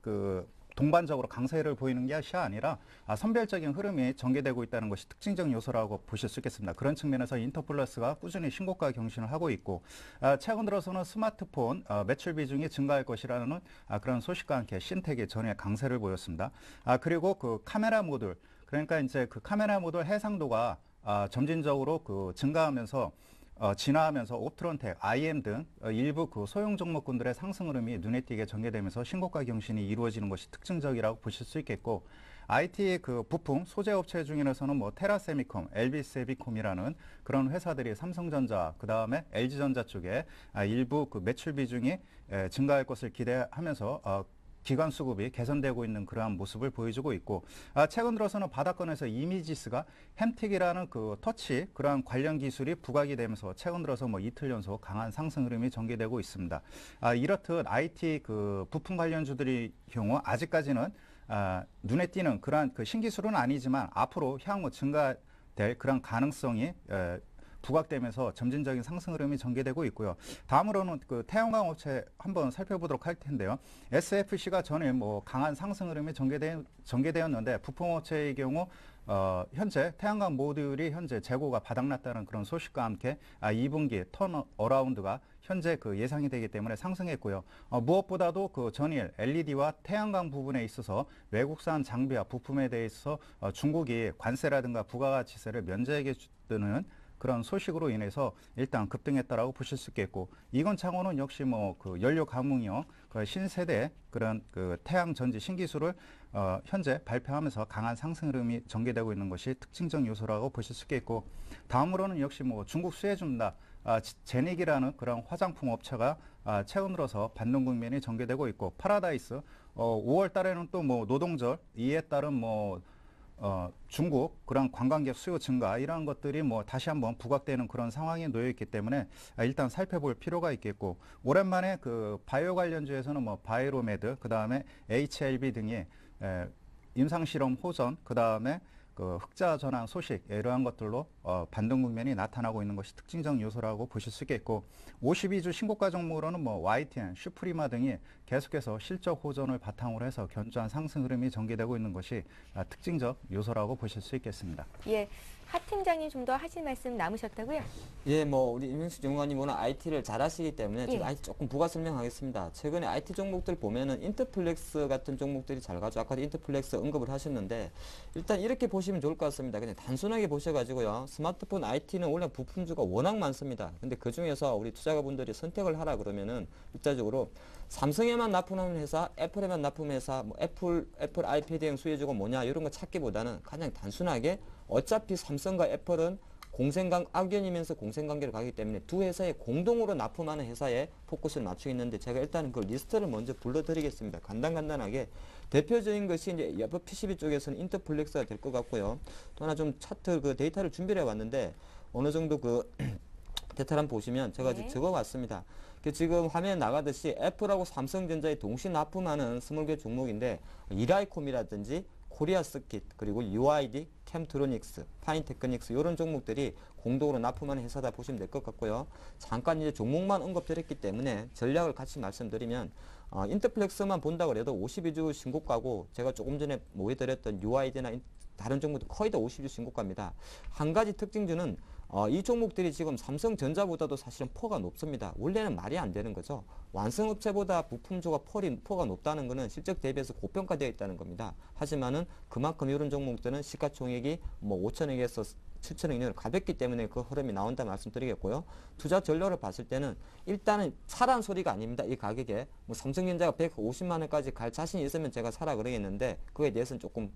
동반적으로 강세를 보이는 것이 아니라 선별적인 흐름이 전개되고 있다는 것이 특징적 요소라고 보실 수 있겠습니다. 그런 측면에서 인터플러스가 꾸준히 신고가 경신을 하고 있고, 최근 들어서는 스마트폰 매출 비중이 증가할 것이라는 그런 소식과 함께 신텍이 전에 강세를 보였습니다. 그리고 카메라 모듈, 그러니까 이제 카메라 모듈 해상도가 점진적으로 증가하면서 진화하면서 옵트론텍, IM 등 일부 소형 종목군들의 상승 흐름이 눈에 띄게 전개되면서 신고가 경신이 이루어지는 것이 특징적이라고 보실 수 있겠고, IT 부품 소재 업체 중에서는 테라세미콤, LB세미콤이라는 그런 회사들이 삼성전자, 그 다음에 LG전자 쪽에 일부 매출 비중이 증가할 것을 기대하면서 기관 수급이 개선되고 있는 그러한 모습을 보여주고 있고, 최근 들어서는 바닥권에서 이미지스가 햄틱이라는 터치 그러한 관련 기술이 부각이 되면서 최근 들어서 이틀 연속 강한 상승 흐름이 전개되고 있습니다. 이렇듯 IT 부품 관련주들의 경우 아직까지는 눈에 띄는 그러한 신기술은 아니지만 앞으로 향후 증가될 그런 가능성이 부각되면서 점진적인 상승 흐름이 전개되고 있고요. 다음으로는 태양광 업체 한번 살펴보도록 할 텐데요. SFC가 전에 강한 상승 흐름이 전개되었는데 부품 업체의 경우 현재 태양광 모듈이 현재 재고가 바닥났다는 그런 소식과 함께 2분기 턴 어라운드가 현재 예상이 되기 때문에 상승했고요. 무엇보다도 전일 LED와 태양광 부분에 있어서 외국산 장비와 부품에 대해서 중국이 관세라든가 부가가치세를 면제해 주는 그런 소식으로 인해서 일단 급등했다라고 보실 수 있겠고, 이건창호는 역시 연료 감응용 신세대 그런 태양 전지 신기술을 현재 발표하면서 강한 상승 흐름이 전개되고 있는 것이 특징적 요소라고 보실 수 있겠고, 다음으로는 역시 중국 수혜준다 제닉이라는 그런 화장품 업체가 최근 들어서 반등 국면이 전개되고 있고, 파라다이스 5월 달에는 또 노동절 이에 따른 중국 그런 관광객 수요 증가 이러한 것들이 다시 한번 부각되는 그런 상황에 놓여 있기 때문에 일단 살펴볼 필요가 있겠고, 오랜만에 바이오 관련주에서는 바이로메드, 그 다음에 HLB 등이 임상 실험 호전, 그 다음에 흑자 전환 소식 이러한 것들로 반등 국면이 나타나고 있는 것이 특징적 요소라고 보실 수 있겠고, 52주 신고가 종목으로는 YTN, 슈프리마 등이 계속해서 실적 호전을 바탕으로 해서 견조한 상승 흐름이 전개되고 있는 것이 특징적 요소라고 보실 수 있겠습니다. 예, 하 팀장님 좀 더 하실 말씀 남으셨다고요? 예, 우리 임명식 전문가님 오늘 IT를 잘 하시기 때문에 제가 예. IT 조금 부가 설명하겠습니다. 최근에 IT 종목들 보면은 인터플렉스 같은 종목들이 잘 가죠. 아까도 인터플렉스 언급을 하셨는데, 일단 이렇게 보시면 좋을 것 같습니다. 그냥 단순하게 보셔가지고요. 스마트폰 IT는 원래 부품주가 워낙 많습니다. 근데 그 중에서 우리 투자가분들이 선택을 하라 그러면은 일차적으로 삼성에만 납품하는 회사, 애플에만 납품하는 회사, 애플 아이패드형 수혜주가 뭐냐 이런 거 찾기보다는 그냥 단순하게 어차피 삼성과 애플은 악연이면서 공생관계를 가기 때문에 두 회사에 공동으로 납품하는 회사에 포커스를 맞추고 있는데, 제가 일단은 그 리스트를 먼저 불러드리겠습니다. 간단하게 대표적인 것이 이제 옆 PCB 쪽에서는 인터플렉스가 될 것 같고요. 또 하나 좀 차트 데이터를 준비를 해왔는데 어느 정도 데이터를 한번 보시면 제가 네. 적어봤습니다. 지금 화면에 나가듯이 애플하고 삼성전자에 동시 납품하는 스몰캡 종목인데 이라이콤이라든지 코리아 스킷 그리고 UID, 캠트로닉스, 파인테크닉스 이런 종목들이 공동으로 납품하는 회사다 보시면 될 것 같고요. 잠깐 이제 종목만 언급드렸기 때문에 전략을 같이 말씀드리면 인터플렉스만 본다 그래도 52주 신고가고 제가 조금 전에 모여드렸던 UID나 다른 종목도 거의 다 52주 신고가입니다. 한 가지 특징주는 이 종목들이 지금 삼성전자보다도 사실은 포가 높습니다. 원래는 말이 안 되는 거죠. 완성업체보다 부품주가 포가 높다는 것은 실적 대비해서 고평가되어 있다는 겁니다. 하지만은 그만큼 이런 종목들은 시가총액이 뭐 5천억에서 7천억 가볍기 때문에 그 흐름이 나온다 말씀드리겠고요. 투자 전략을 봤을 때는 일단은 사라는 소리가 아닙니다. 이 가격에 뭐 삼성전자가 150만 원까지 갈 자신이 있으면 제가 사라 그러겠는데 그에 대해서는 조금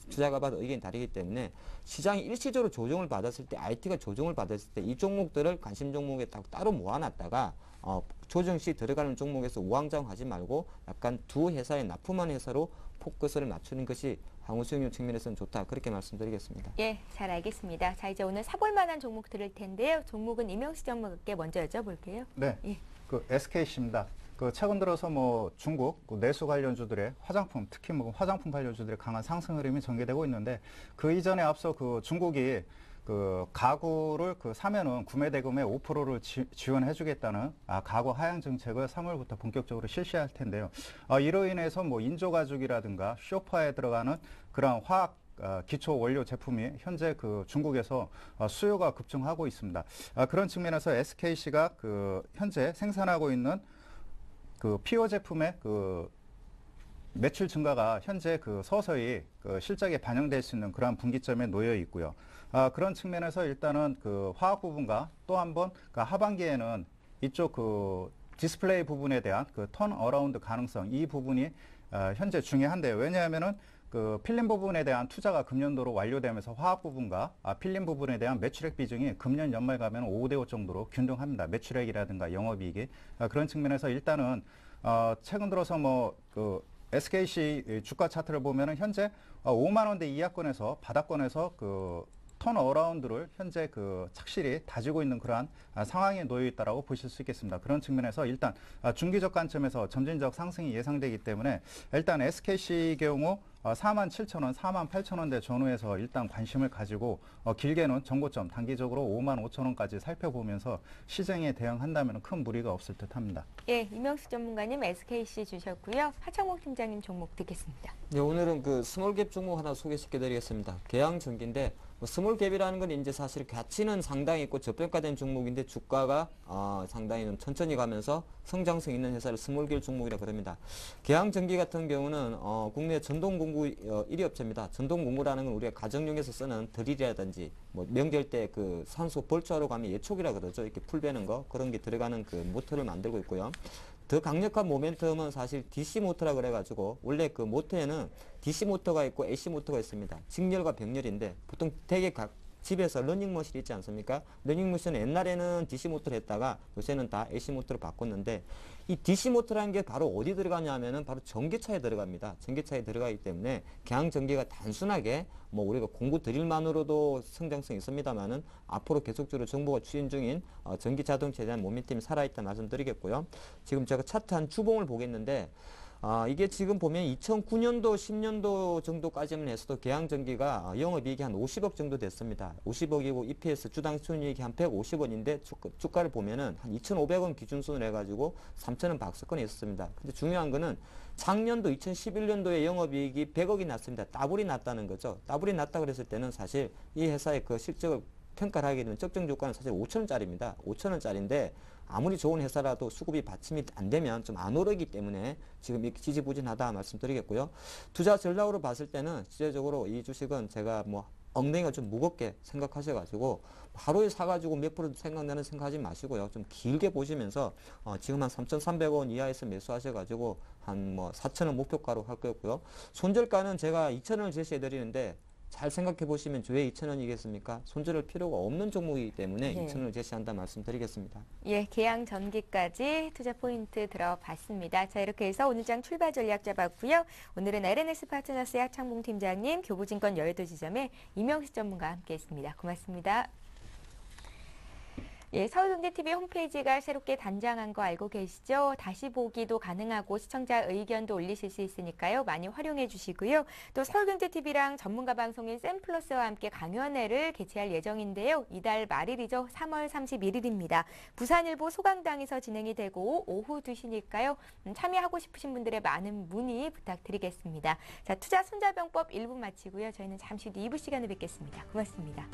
투자가 봐도 의견이 다르기 때문에 시장이 일시적으로 조정을 받았을 때 IT가 조정을 받았을 때 이 종목들을 관심 종목에 따로 모아놨다가 조정 시 들어가는 종목에서 우왕좌왕하지 말고 약간 두 회사에 납품한 회사로 포커스를 맞추는 것이 향후 수익률 측면에서는 좋다. 그렇게 말씀드리겠습니다. 예, 잘 알겠습니다. 자, 이제 오늘 사볼 만한 종목 들을 텐데요. 종목은 임영식 전문가께 먼저 여쭤볼게요. 네, 예. SKC입니다. 최근 들어서 뭐 중국 내수 관련주들의 화장품, 특히 뭐 화장품 관련주들의 강한 상승 흐름이 전개되고 있는데 그 이전에 앞서 중국이 가구를 사면은 구매 대금의 5%를 지원해주겠다는 가구 하향 정책을 3월부터 본격적으로 실시할 텐데요. 이로 인해서 뭐 인조가죽이라든가 쇼파에 들어가는 그런 화학 기초 원료 제품이 현재 중국에서 수요가 급증하고 있습니다. 그런 측면에서 SKC가 현재 생산하고 있는 피오 제품의 매출 증가가 현재 서서히 실적에 반영될 수 있는 그러한 분기점에 놓여 있고요. 그런 측면에서 일단은 화학 부분과 또 한 번 하반기에는 이쪽 디스플레이 부분에 대한 턴 어라운드 가능성 이 부분이 현재 중요한데요. 왜냐하면은 필름 부분에 대한 투자가 금년도로 완료되면서 화학 부분과 필름 부분에 대한 매출액 비중이 금년 연말 가면 5대5 정도로 균등합니다. 매출액이라든가 영업이익이. 그런 측면에서 일단은 최근 들어서 SKC 주가 차트를 보면은 현재 5만 원대 이하권에서 바닥권에서 턴 어라운드를 현재 착실히 다지고 있는 그러한 상황에 놓여 있다라고 보실 수 있겠습니다. 그런 측면에서 일단 중기적 관점에서 점진적 상승이 예상되기 때문에 일단 SKC 경우 47,000원, 48,000원대 전후에서 일단 관심을 가지고 길게는 정고점 단기적으로 55,000원까지 살펴보면서 시장에 대응한다면 큰 무리가 없을 듯합니다. 예, 임영식 전문가님 SKC 주셨고요. 하창목 팀장님 종목 듣겠습니다. 네, 오늘은 스몰캡 종목 하나 소개시켜드리겠습니다. 계양전기인데 스몰캡이라는 건 이제 사실 가치는 상당히 있고 저평가된 종목인데 주가가 상당히 좀 천천히 가면서 성장성 있는 회사를 스몰캡 종목이라 그럽니다. 계양전기 같은 경우는 국내 전동공구 1위 업체입니다. 전동공구라는 건 우리가 가정용에서 쓰는 드릴이라든지 뭐 명절 때 산소 벌초하러 가면 예촉이라 그러죠. 이렇게 풀 베는 거 그런 게 들어가는 모터를 만들고 있고요. 더 강력한 모멘텀은 사실 DC 모터라 그래가지고 원래 모터에는 DC 모터가 있고 AC 모터가 있습니다. 직렬과 병렬인데 보통 되게 집에서 러닝머신 있지 않습니까? 러닝머신은 옛날에는 DC 모터를 했다가 요새는 다 AC 모터로 바꿨는데 이 DC 모터라는 게 바로 어디 들어가냐 하면은 바로 전기차에 들어갑니다. 전기차에 들어가기 때문에 계양전기가 단순하게 뭐 우리가 공구 드릴만으로도 성장성이 있습니다만은 앞으로 계속적으로 정부가 추진 중인 전기 자동차에 대한 모멘텀이 살아있다 말씀드리겠고요. 지금 제가 차트 한 주봉을 보겠는데 이게 지금 보면 2009년도, 10년도 정도까지만 해서도 계양전기가 영업이익이 한 50억 정도 됐습니다. 50억이고 EPS 주당 순이익이 한 150원인데 주가를 보면은 한 2,500원 기준선으로 해가지고 3,000원 박스권에 있었습니다. 근데 중요한 거는 작년도 2011년도에 영업이익이 100억이 났습니다. 따블이 났다는 거죠. 따블이 났다 그랬을 때는 사실 이 회사의 실적을 평가를 하게 되면 적정 주가는 사실 5,000원짜리입니다. 5,000원짜리인데 아무리 좋은 회사라도 수급이 받침이 안 되면 좀 안 오르기 때문에 지금 이렇게 지지부진하다 말씀드리겠고요. 투자 전략으로 봤을 때는 실제적으로 이 주식은 제가 엉덩이가 좀 무겁게 생각하셔가지고 하루에 사가지고 몇 프로 생각나는 생각하지 마시고요. 좀 길게 보시면서 지금 한 3,300원 이하에서 매수하셔가지고 한 4,000원 목표가로 할 거고요. 손절가는 제가 2,000원을 제시해드리는데 잘 생각해 보시면 왜 2,000원이겠습니까? 손절할 필요가 없는 종목이기 때문에 네. 2,000원을 제시한다 말씀드리겠습니다. 예, 계양전기까지 투자 포인트 들어봤습니다. 자, 이렇게 해서 오늘 장 출발 전략 잡았고요. 오늘은 LNS 파트너스의 하창봉 팀장님, 교보증권 여의도 지점의 임영식 전문가와 함께했습니다. 고맙습니다. 예, 서울경제TV 홈페이지가 새롭게 단장한 거 알고 계시죠? 다시 보기도 가능하고 시청자 의견도 올리실 수 있으니까요. 많이 활용해 주시고요. 또 서울경제TV랑 전문가 방송인 샘플러스와 함께 강연회를 개최할 예정인데요. 이달 말일이죠. 3월 31일입니다. 부산일보 소강당에서 진행이 되고 오후 2시니까요. 참여하고 싶으신 분들의 많은 문의 부탁드리겠습니다. 자, 투자 손자병법 1부 마치고요. 저희는 잠시 후 2부 시간에 뵙겠습니다. 고맙습니다.